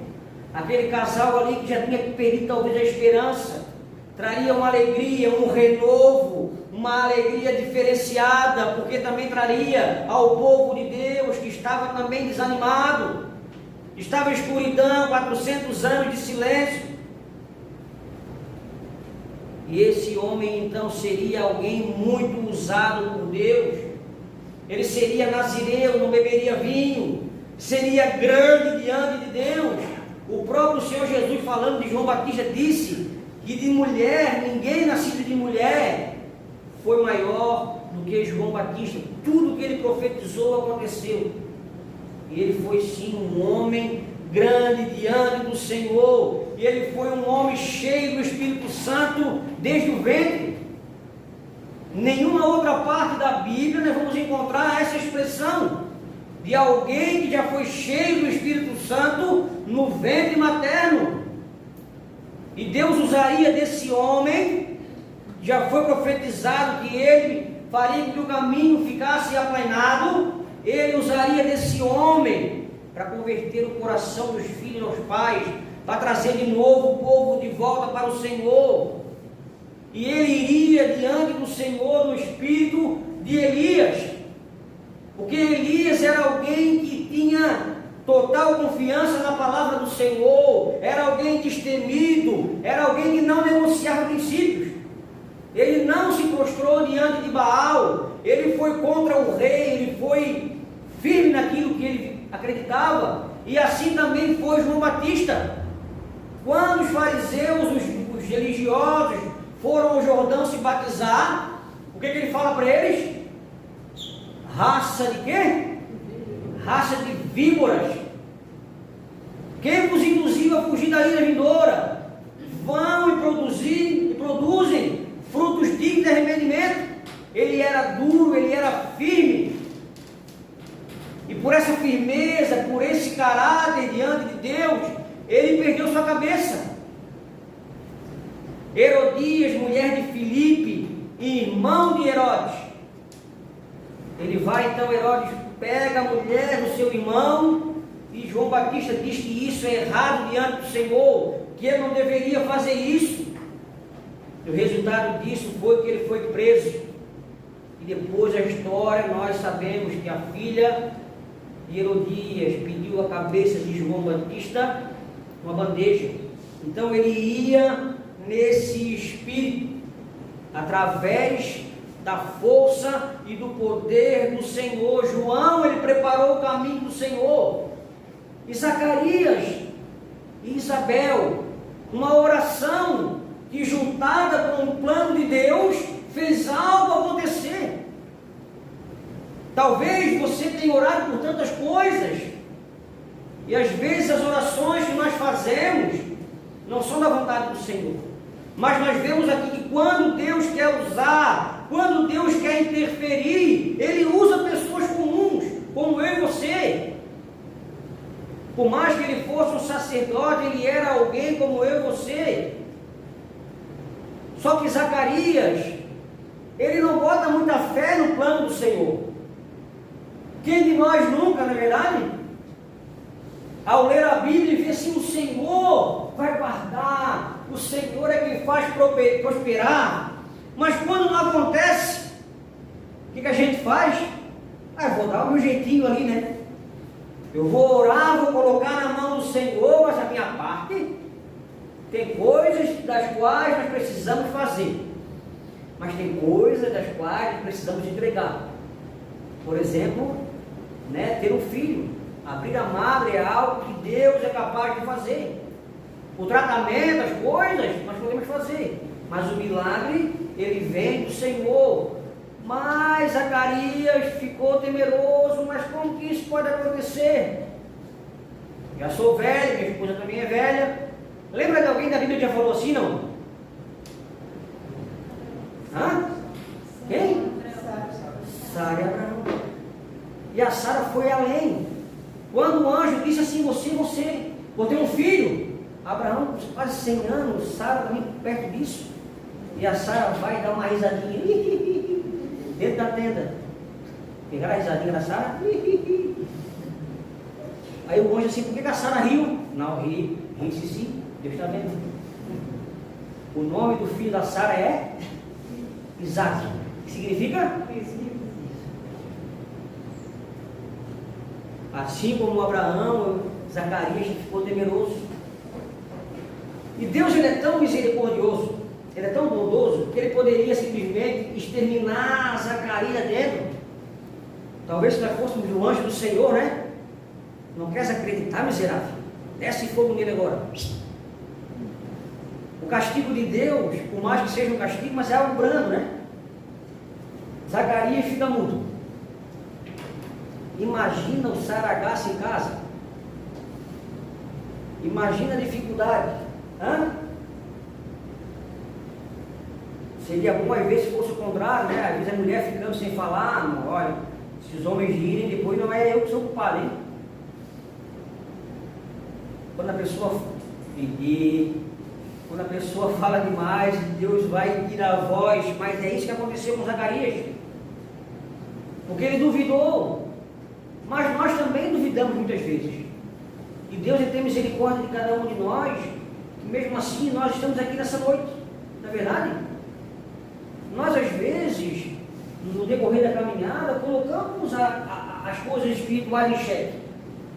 aquele casal ali que já tinha perdido talvez a esperança, traria uma alegria, um renovo, uma alegria diferenciada, porque também traria ao povo de Deus, que estava também desanimado, estava em escuridão, 400 anos de silêncio. E esse homem então seria alguém muito usado por Deus. Ele seria nazireu, não beberia vinho, seria grande diante de Deus. O próprio Senhor Jesus, falando de João Batista, disse que de mulher, ninguém nascido de mulher foi maior do que João Batista. Tudo que ele profetizou aconteceu. E ele foi sim um homem grande diante do Senhor. E ele foi um homem cheio do Espírito Santo desde o ventre. Nenhuma outra parte da Bíblia nós vamos encontrar essa expressão de alguém que já foi cheio do Espírito Santo no ventre materno. E Deus usaria desse homem, já foi profetizado que ele faria com que o caminho ficasse aplanado. Ele usaria desse homem para converter o coração dos filhos aos pais, para trazer de novo o povo de volta para o Senhor. e ele iria diante do Senhor no espírito de Elias, porque Elias era alguém que tinha total confiança na palavra do Senhor, era alguém destemido, era alguém que não negociava princípios. Ele não se prostrou diante de Baal, ele foi contra o rei, ele foi firme naquilo que ele acreditava, e assim também foi João Batista. Quando os fariseus, os religiosos, foram ao Jordão se batizar, o que ele fala para eles? Raça de quê? Raça de víboras. Quem vos induziu a fugir da ira vindoura? Vão e produzem frutos dignos de arrependimento. Ele era duro, ele era firme. E por essa firmeza, por esse caráter diante de Deus, ele perdeu sua cabeça. Herodias, mulher de Filipe, irmão de Herodes. Ele vai então, Herodes pega a mulher do seu irmão, e João Batista diz que isso é errado diante do Senhor, que ele não deveria fazer isso. E o resultado disso foi que ele foi preso. E depois a história, nós sabemos que a filha de Herodias pediu a cabeça de João Batista uma bandeja. Então ele ia nesse espírito, através da força e do poder do Senhor. João, ele preparou o caminho do Senhor. E Zacarias e Isabel, uma oração que, juntada com o plano de Deus, fez algo acontecer. Talvez você tenha orado por tantas coisas, e às vezes as orações que nós fazemos não são da vontade do Senhor. Mas nós vemos aqui que quando Deus quer usar, quando Deus quer interferir, Ele usa pessoas comuns, como eu e você. Por mais que ele fosse um sacerdote, ele era alguém como eu e você. Só que Zacarias, ele não bota muita fé no plano do Senhor. Quem de nós nunca, não é verdade? Ao ler a Bíblia e ver assim, o Senhor vai guardar, o Senhor é quem faz prosperar. Mas quando não acontece, o que a gente faz? Vou dar o meu jeitinho ali, né? Eu vou orar, vou colocar na mão do Senhor, mas a minha parte, tem coisas das quais nós precisamos fazer, mas tem coisas das quais nós precisamos entregar. Por exemplo, ter um filho, abrir a madre é algo que Deus é capaz de fazer. O tratamento, as coisas, nós podemos fazer, mas o milagre, ele vem do Senhor. Mas Zacarias ficou temeroso, mas como que isso pode acontecer? Já sou velho, minha esposa também é velha. Lembra de alguém da Bíblia que já falou assim, não? Quem? Sara e Abraão. E a Sara foi além. Quando o anjo disse assim, você, vou ter um filho. Abraão, quase 100 anos, Sara também perto disso. E a Sara vai dar uma risadinha dentro da tenda. Pegaram a risadinha da Sara. Aí o anjo assim, por que a Sara riu? Não, ri sim, Deus está vendo. O nome do filho da Sara é Isaac, que significa? Assim como Abraão, Zacarias ficou temeroso. E Deus, ele é tão misericordioso, ele é tão bondoso, que ele poderia simplesmente exterminar Zacarias dentro. Talvez se nós fôssemos o anjo do Senhor, né? Não queres acreditar, miserável? Desce fogo nele agora. O castigo de Deus, por mais que seja um castigo, mas é algo brando, né? Zacarias fica mudo. Imagina o saragaço em casa. Imagina a dificuldade. Seria bom às vezes se fosse o contrário, né? Às vezes a mulher ficando sem falar, não, olha, se os homens irem, depois não é eu que sou culpado, hein? Quando a pessoa pedir, quando a pessoa fala demais, Deus vai tirar a voz, mas é isso que aconteceu com Zacarias. Porque ele duvidou, mas nós também duvidamos muitas vezes. E Deus tem misericórdia de cada um de nós, que mesmo assim nós estamos aqui nessa noite, não é verdade? Nós, às vezes, no decorrer da caminhada, colocamos as coisas espirituais em xeque.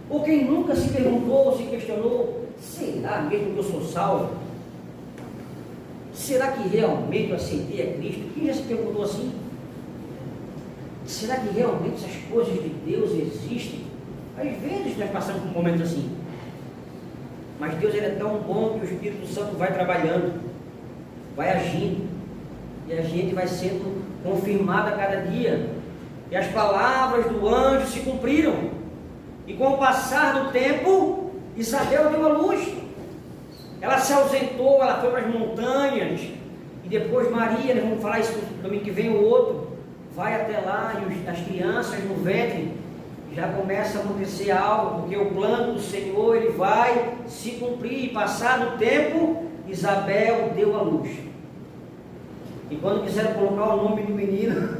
Ou quem nunca se perguntou, se questionou, será mesmo que eu sou salvo? Será que realmente eu aceitei a Cristo? Quem já se perguntou assim? Será que realmente essas coisas de Deus existem? Às vezes nós passamos por momentos assim. Mas Deus ele é tão bom que o Espírito Santo vai trabalhando, vai agindo, e a gente vai sendo confirmada a cada dia. E as palavras do anjo se cumpriram. E com o passar do tempo, Isabel deu a luz. Ela se ausentou, ela foi para as montanhas. E depois Maria, nós vamos falar isso no domingo que vem ou outro, vai até lá e as crianças no ventre já começa a acontecer algo, porque o plano do Senhor ele vai se cumprir. E passado o tempo, Isabel deu a luz. E quando quiseram colocar o nome do menino,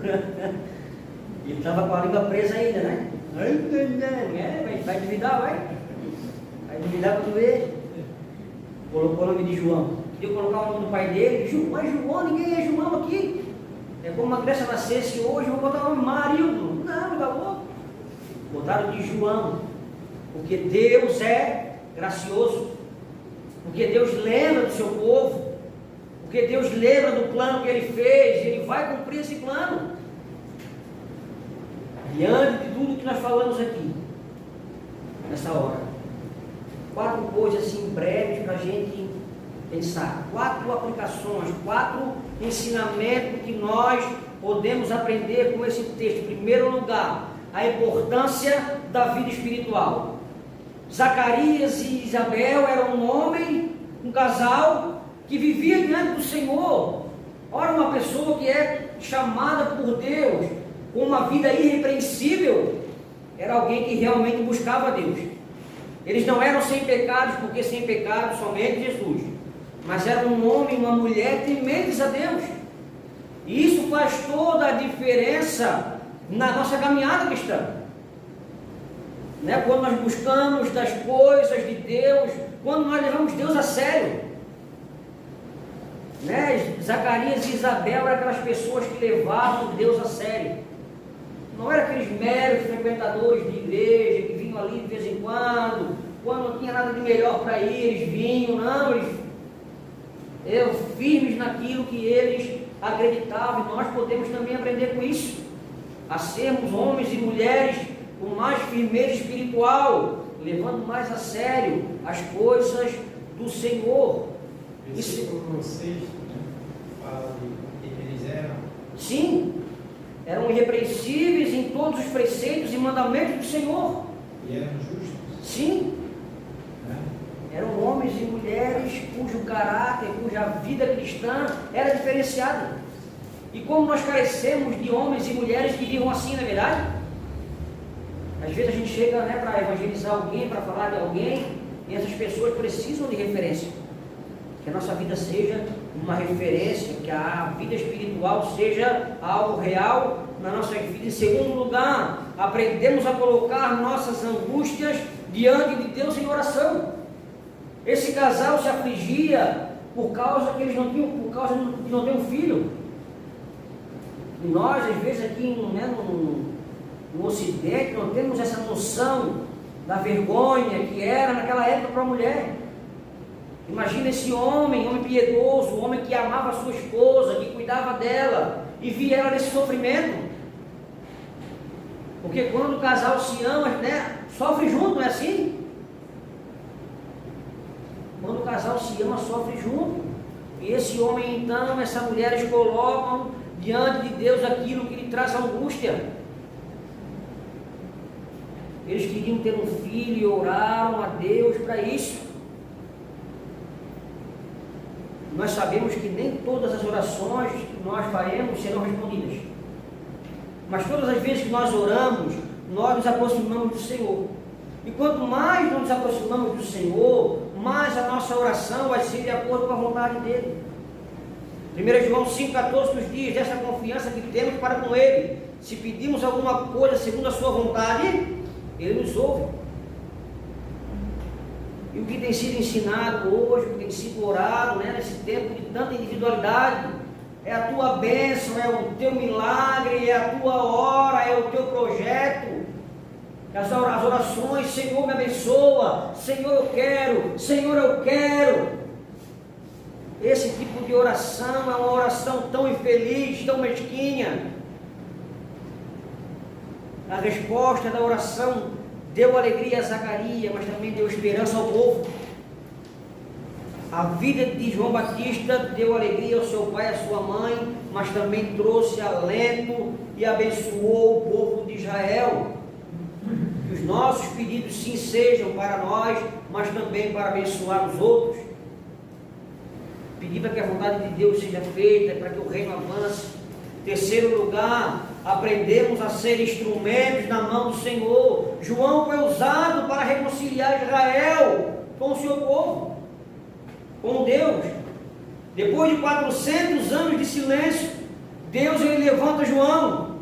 ele estava com a língua presa ainda, né? Vai duvidar, vai? Vai duvidar quando vê. Colocou o nome de João. Queria colocar o nome do pai dele. Mas João, ninguém é João aqui. É como uma criança nascesse hoje, vou botar o nome Marildo. Não, tá louco. Botaram de João. Porque Deus é gracioso. Porque Deus lembra do seu povo. Porque Deus lembra do plano que Ele fez. Ele vai cumprir esse plano. Diante de tudo que nós falamos aqui, nessa hora, 4 coisas assim breves para a gente pensar, 4 aplicações, 4 ensinamentos que nós podemos aprender com esse texto. Em primeiro lugar, a importância da vida espiritual. Zacarias e Isabel eram um homem, um casal que vivia diante do Senhor. Ora, uma pessoa que é chamada por Deus com uma vida irrepreensível era alguém que realmente buscava Deus. Eles não eram sem pecados, porque sem pecado somente Jesus, mas eram um homem e uma mulher tementes a Deus. E isso faz toda a diferença na nossa caminhada cristã, né? Quando nós buscamos das coisas de Deus, quando nós levamos Deus a sério, né? Zacarias e Isabel eram aquelas pessoas que levavam Deus a sério. Não eram aqueles meros frequentadores de igreja que vinham ali de vez em quando não tinha nada de melhor para ir, eles vinham. Não, eles eram firmes naquilo que eles acreditavam. E nós podemos também aprender com isso, a sermos homens e mulheres com mais firmeza espiritual, levando mais a sério as coisas do Senhor. Versículo 6, né? Fala de que eles eram. Sim, eram irrepreensíveis em todos os preceitos e mandamentos do Senhor. E eram justos. Sim, Né? eram homens e mulheres cujo caráter, cuja vida cristã era diferenciada. E como nós carecemos de homens e mulheres que vivam assim, não é verdade? Às vezes a gente chega, né, para evangelizar alguém, para falar de alguém, e essas pessoas precisam de referência. Que a nossa vida seja uma referência, que a vida espiritual seja algo real na nossa vida. Em segundo lugar, aprendemos a colocar nossas angústias diante de Deus em oração. Esse casal se afligia por causa que eles não tinham, por causa de não ter um filho. E nós, às vezes, aqui, né, no Ocidente, não temos essa noção da vergonha que era naquela época para a mulher. Imagina esse homem piedoso, homem que amava a sua esposa, que cuidava dela, e via ela nesse sofrimento. Porque quando o casal se ama, né, sofre junto, não é assim? Quando o casal se ama, sofre junto. E esse homem, então, essa mulher, eles colocam diante de Deus aquilo que lhe traz angústia. Eles queriam ter um filho e oraram a Deus para isso. Nós sabemos que nem todas as orações que nós faremos serão respondidas. Mas todas as vezes que nós oramos, nós nos aproximamos do Senhor. E quanto mais nós nos aproximamos do Senhor, mais a nossa oração vai ser de acordo com a vontade dEle. 1 João 5,14 nos diz dessa confiança que temos para com Ele. Se pedimos alguma coisa segundo a sua vontade, Ele nos ouve. E o que tem sido ensinado hoje, o que tem sido orado, né, nesse tempo de tanta individualidade, é a tua bênção, é o teu milagre, é a tua hora, é o teu projeto. As orações, Senhor, me abençoa, Senhor, eu quero, Senhor, eu quero. Esse tipo de oração é uma oração tão infeliz, tão mesquinha. A resposta da oração deu alegria a Zacarias, mas também deu esperança ao povo. A vida de João Batista deu alegria ao seu pai e à sua mãe, mas também trouxe alento e abençoou o povo de Israel. Que os nossos pedidos sim sejam para nós, mas também para abençoar os outros. Pedir para que a vontade de Deus seja feita, para que o reino avance. Terceiro lugar, aprendemos a ser instrumentos na mão do Senhor. João foi usado para reconciliar Israel com o seu povo, com Deus. Depois de 400 anos de silêncio, Deus ele levanta João.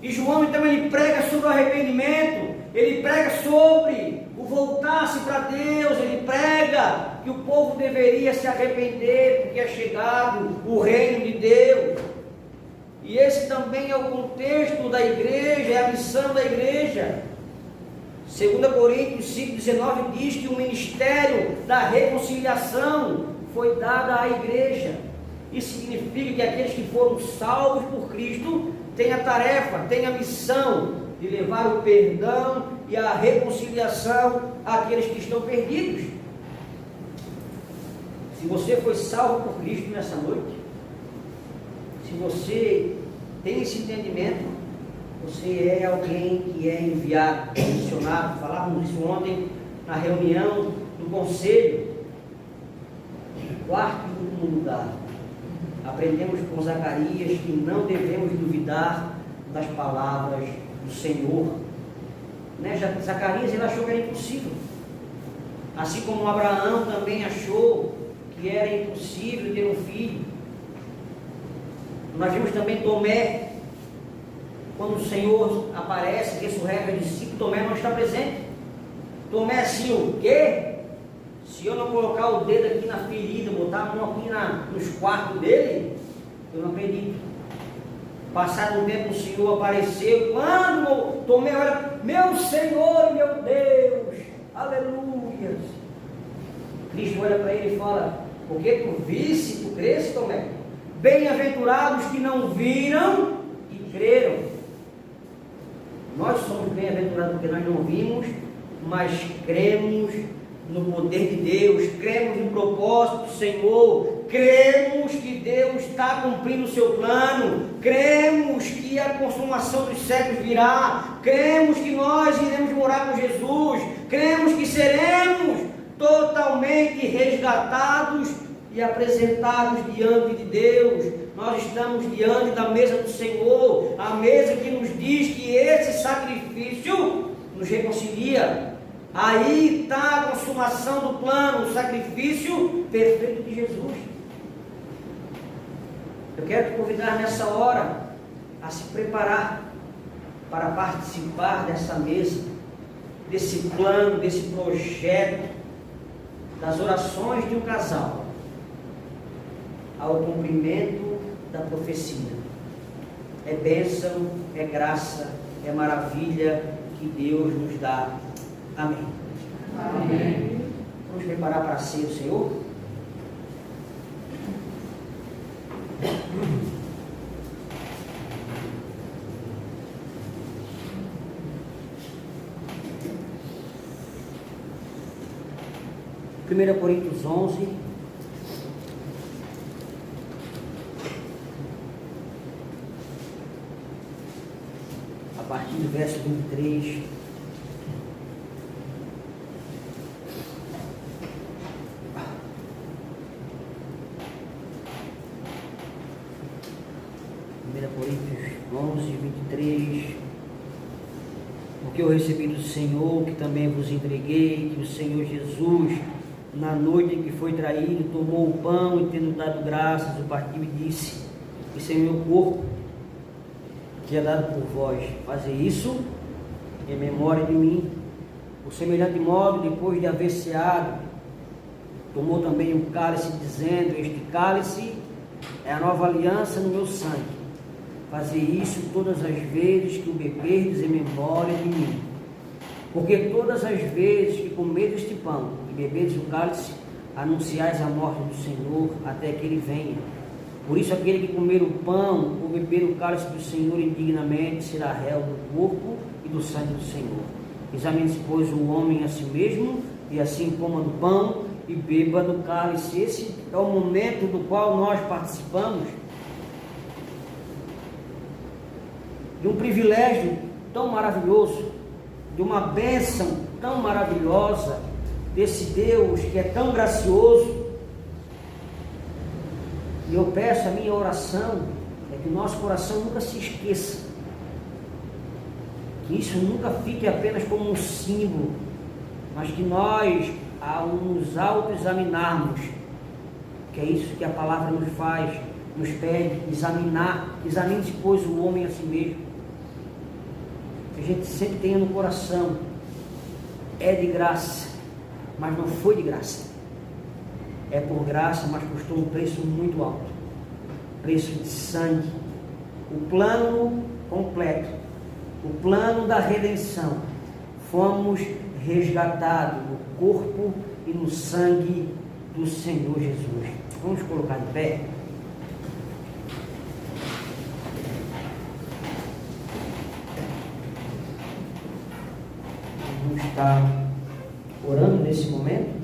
E João então ele prega sobre o arrependimento, ele prega sobre o voltar-se para Deus, ele prega que o povo deveria se arrepender, porque é chegado o reino de Deus. E esse também é o contexto da igreja, é a missão da igreja. 2 Coríntios 5,19 diz que o ministério da reconciliação foi dado à igreja. Isso significa que aqueles que foram salvos por Cristo têm a tarefa, têm a missão de levar o perdão e a reconciliação àqueles que estão perdidos. Se você foi salvo por Cristo nessa noite, se você tem esse entendimento, você é alguém que é enviado, missionário. Falávamos isso ontem na reunião do conselho. Quarto e último lugar, aprendemos com Zacarias que não devemos duvidar das palavras do Senhor. Zacarias ele achou que era impossível, assim como Abraão também achou que era impossível ter um filho. Nós vimos também Tomé, quando o Senhor aparece, ressurrega os discípulos, Tomé não está presente. Tomé assim, o quê? Se eu não colocar o dedo aqui na ferida, botar a mão aqui nos quartos dele, eu não acredito. Passado um tempo o Senhor apareceu, quando Tomé olha, meu Senhor e meu Deus, aleluia. Cristo olha para ele e fala, porque tu visse, tu cresce, Tomé? Bem-aventurados que não viram e creram. Nós somos bem-aventurados porque nós não vimos, mas cremos no poder de Deus, cremos no propósito do Senhor, cremos que Deus está cumprindo o seu plano, cremos que a consumação dos séculos virá, cremos que nós iremos morar com Jesus, cremos que seremos totalmente resgatados e apresentados diante de Deus. Nós estamos diante da mesa do Senhor, a mesa que nos diz que esse sacrifício nos reconcilia. Aí está a consumação do plano, o sacrifício perfeito de Jesus. Eu quero te convidar nessa hora a se preparar para participar dessa mesa, desse plano, desse projeto, das orações de um casal, ao cumprimento da profecia. É bênção, é graça, é maravilha que Deus nos dá. Amém. Amém. Vamos preparar para a ceia do Senhor? Primeira Coríntios 11. A partir do verso 23. Coríntios 11, 23. Porque eu recebi do Senhor, que também vos entreguei, que o Senhor Jesus, na noite em que foi traído, tomou o pão e, tendo dado graças, o partiu e disse: esse é o meu corpo, que é dado por vós. Fazer isso em memória de mim. Por semelhante modo, depois de haver ceado, tomou também um cálice, dizendo: este cálice é a nova aliança no meu sangue. Fazer isso todas as vezes que o beberdes em memória de mim. Porque todas as vezes que comerdes este pão e beberdes o cálice, anunciais a morte do Senhor até que Ele venha. Por isso aquele que comer o pão ou beber o cálice do Senhor indignamente será réu do corpo e do sangue do Senhor. Examine-se, pois, o homem a si mesmo, e assim coma do pão e beba do cálice. Esse é o momento do qual nós participamos de um privilégio tão maravilhoso, de uma bênção tão maravilhosa, desse Deus que é tão gracioso. E eu peço, a minha oração é que o nosso coração nunca se esqueça, que isso nunca fique apenas como um símbolo, mas que nós, ao nos autoexaminarmos, que é isso que a palavra nos faz, nos pede, examinar, examine-se, pois, o homem a si mesmo, que a gente sempre tenha no coração, é de graça, mas não foi de graça. É por graça, mas custou um preço muito alto. Preço de sangue. O plano completo. O plano da redenção. Fomos resgatados no corpo e no sangue do Senhor Jesus. Vamos colocar de pé. Vamos estar orando nesse momento.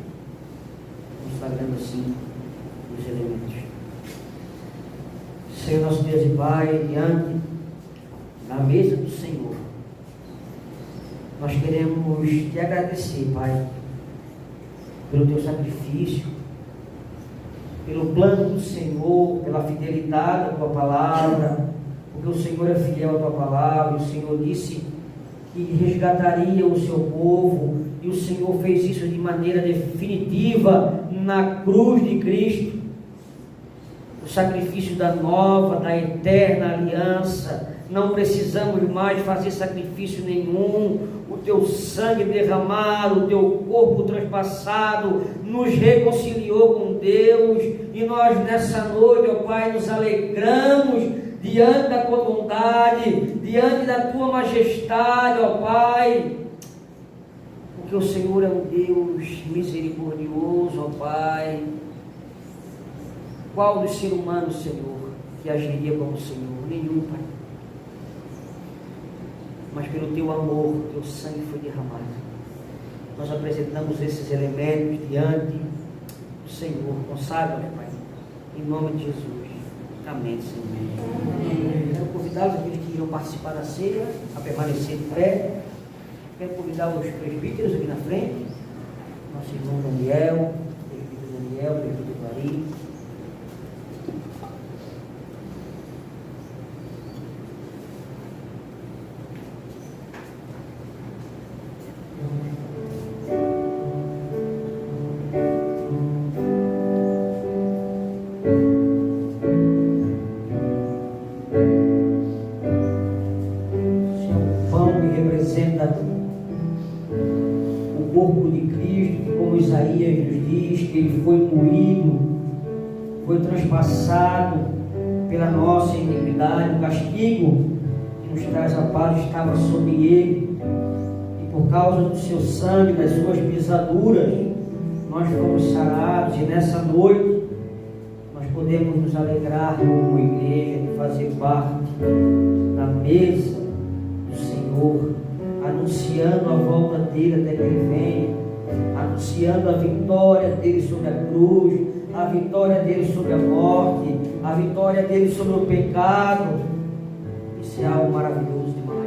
Sagrando assim os elementos. Senhor nosso Deus e Pai, diante da mesa do Senhor, nós queremos te agradecer, Pai, pelo teu sacrifício, pelo plano do Senhor, pela fidelidade da tua palavra, porque o Senhor é fiel à tua palavra. O Senhor disse que resgataria o seu povo, e o Senhor fez isso de maneira definitiva na cruz de Cristo. O sacrifício da nova, da eterna aliança. Não precisamos mais fazer sacrifício nenhum. O teu sangue derramado, o teu corpo transpassado nos reconciliou com Deus, e nós nessa noite, ó Pai, nos alegramos diante da tua bondade, diante da tua majestade, ó Pai, porque o Senhor é um Deus misericordioso, ó Pai. Qual dos seres humanos, Senhor, que agiria como o Senhor? Nenhum, Pai. Mas pelo teu amor, teu sangue foi derramado. Nós apresentamos esses elementos diante do Senhor. Consagra, Pai, em nome de Jesus. Amém, Senhor. Quero convidar aqueles que irão participar da ceia a permanecer de pé. Quero convidar os presbíteros aqui na frente, nosso irmão Daniel, presbítero Clarim. Ele foi moído, foi transpassado pela nossa iniquidade. O castigo que nos traz a paz estava sobre ele, e por causa do seu sangue, das suas pisaduras, nós fomos sarados. E nessa noite nós podemos nos alegrar como igreja de fazer parte da mesa do Senhor, anunciando a volta dele até que ele venha, anunciando a vitória dele sobre a cruz, a vitória dele sobre a morte, a vitória dele sobre o pecado. Isso é algo maravilhoso demais.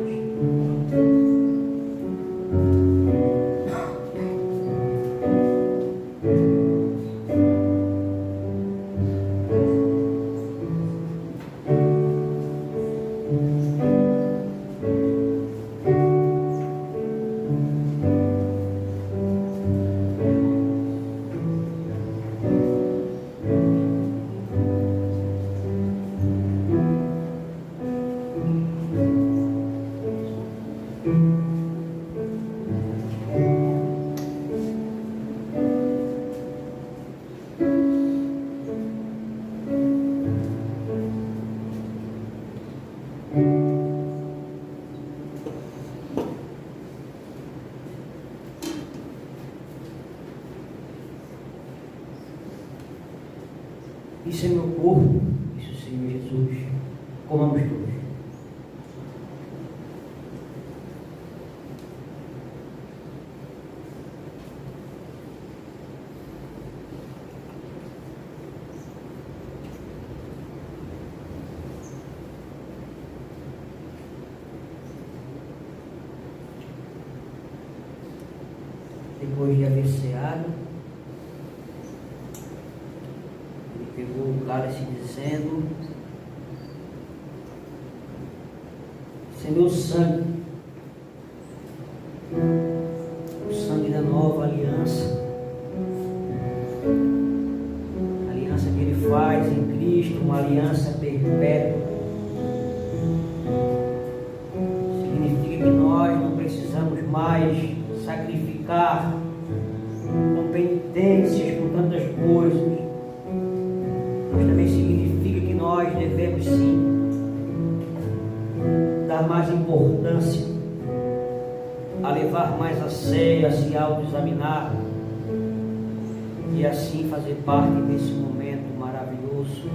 Isso é meu corpo, disse o Senhor Jesus. Comamos todos. Depois de haver ceado, ele pegou o cálice dizendo: "Esse é meu sangue, o sangue da nova aliança, a aliança que ele faz em Cristo, uma aliança perpétua. Significa que nós não precisamos mais sacrificar com penitências, com tantas coisas, mas também significa que nós devemos sim dar mais importância a levar mais a sério, a se autoexaminar e assim fazer parte desse momento maravilhoso.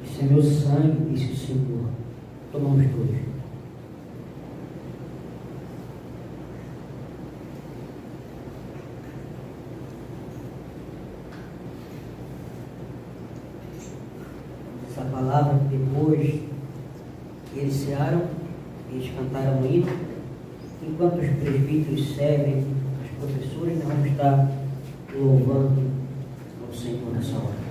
Esse é meu sangue, disse o Senhor. Tomamos todos. Essa palavra, depois eles cearam, eles cantaram o hino. Enquanto os presbíteros servem, as professoras, nós vamos estar louvando ao Senhor nessa hora.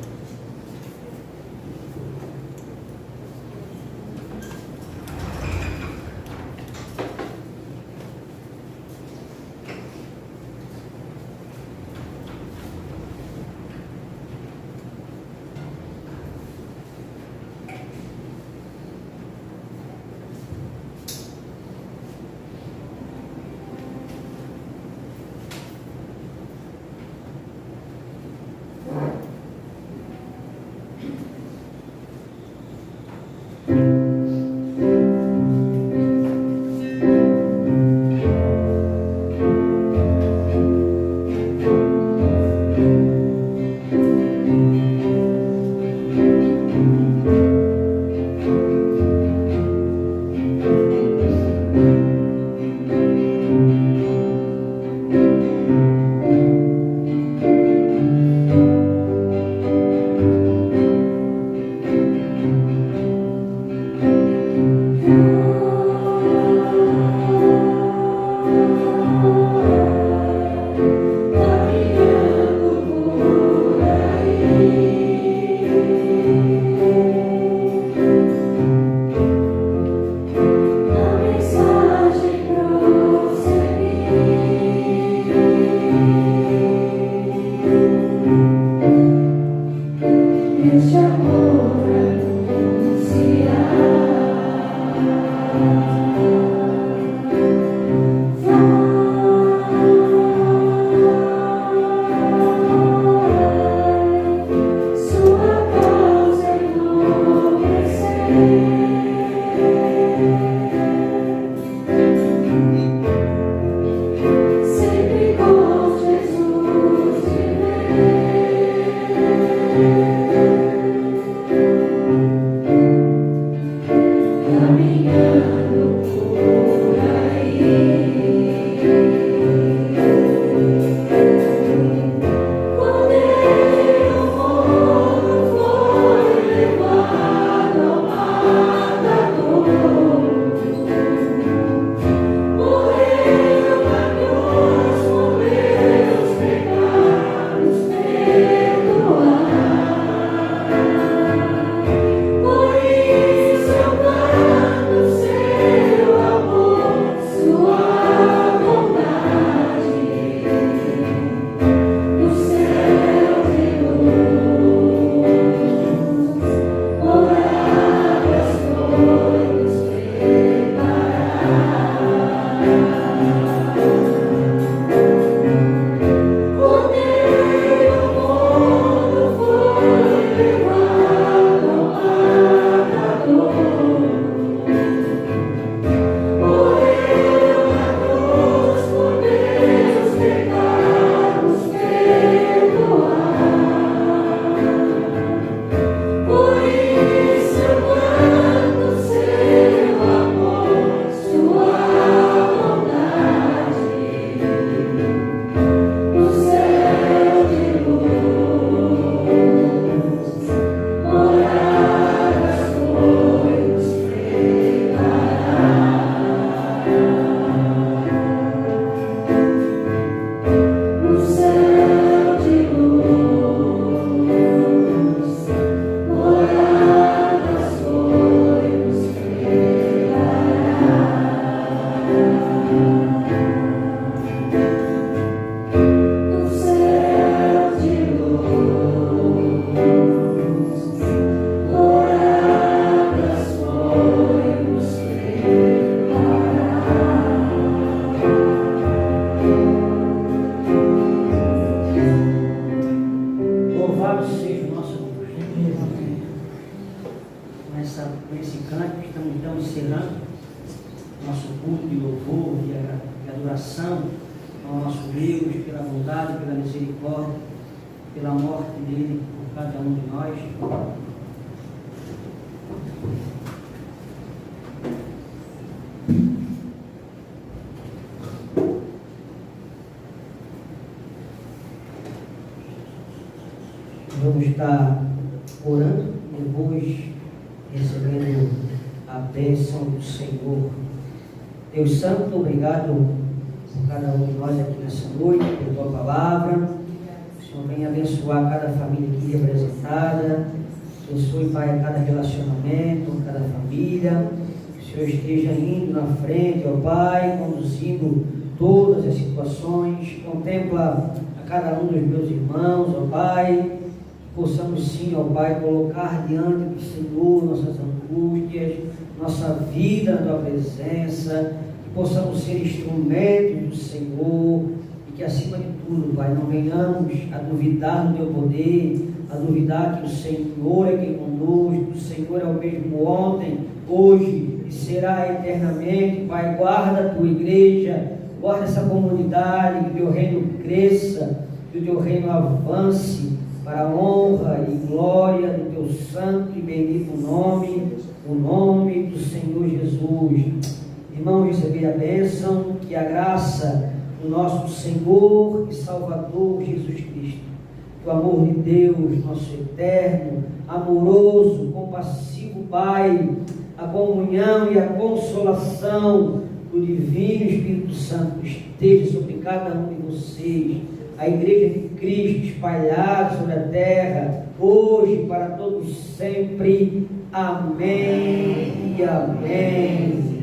culto de louvor, de adoração ao nosso Deus, pela bondade, pela misericórdia, pela morte dele por cada um de nós. Vamos estar orando e depois recebendo a bênção do Senhor. Deus Santo, obrigado por cada um de nós aqui nessa noite, pela tua palavra. O Senhor venha abençoar cada família aqui representada. Abençoe, Pai, cada relacionamento, cada família. Que o Senhor esteja indo na frente, ó Pai, conduzindo todas as situações. Contempla a cada um dos meus irmãos, ó Pai. Possamos sim, ó Pai, colocar diante do Senhor nossas angústias, nossa vida na Tua presença, que possamos ser instrumentos do Senhor e que acima de tudo, Pai, não venhamos a duvidar do Teu poder, a duvidar que o Senhor é quem conduz, que o Senhor é o mesmo ontem, hoje e será eternamente. Pai, guarda a Tua igreja, guarda essa comunidade, que o Teu reino cresça, que o Teu reino avance, para a honra e glória do Teu santo e bendito nome, o nome do Senhor Jesus. Irmãos, receber a bênção, que a graça do nosso Senhor e Salvador Jesus Cristo, que o amor de Deus, nosso eterno, amoroso, compassivo Pai, a comunhão e a consolação do Divino Espírito Santo esteja sobre cada um de vocês, a Igreja de Cristo espalhada sobre a terra, hoje para todos sempre. Amém e amém.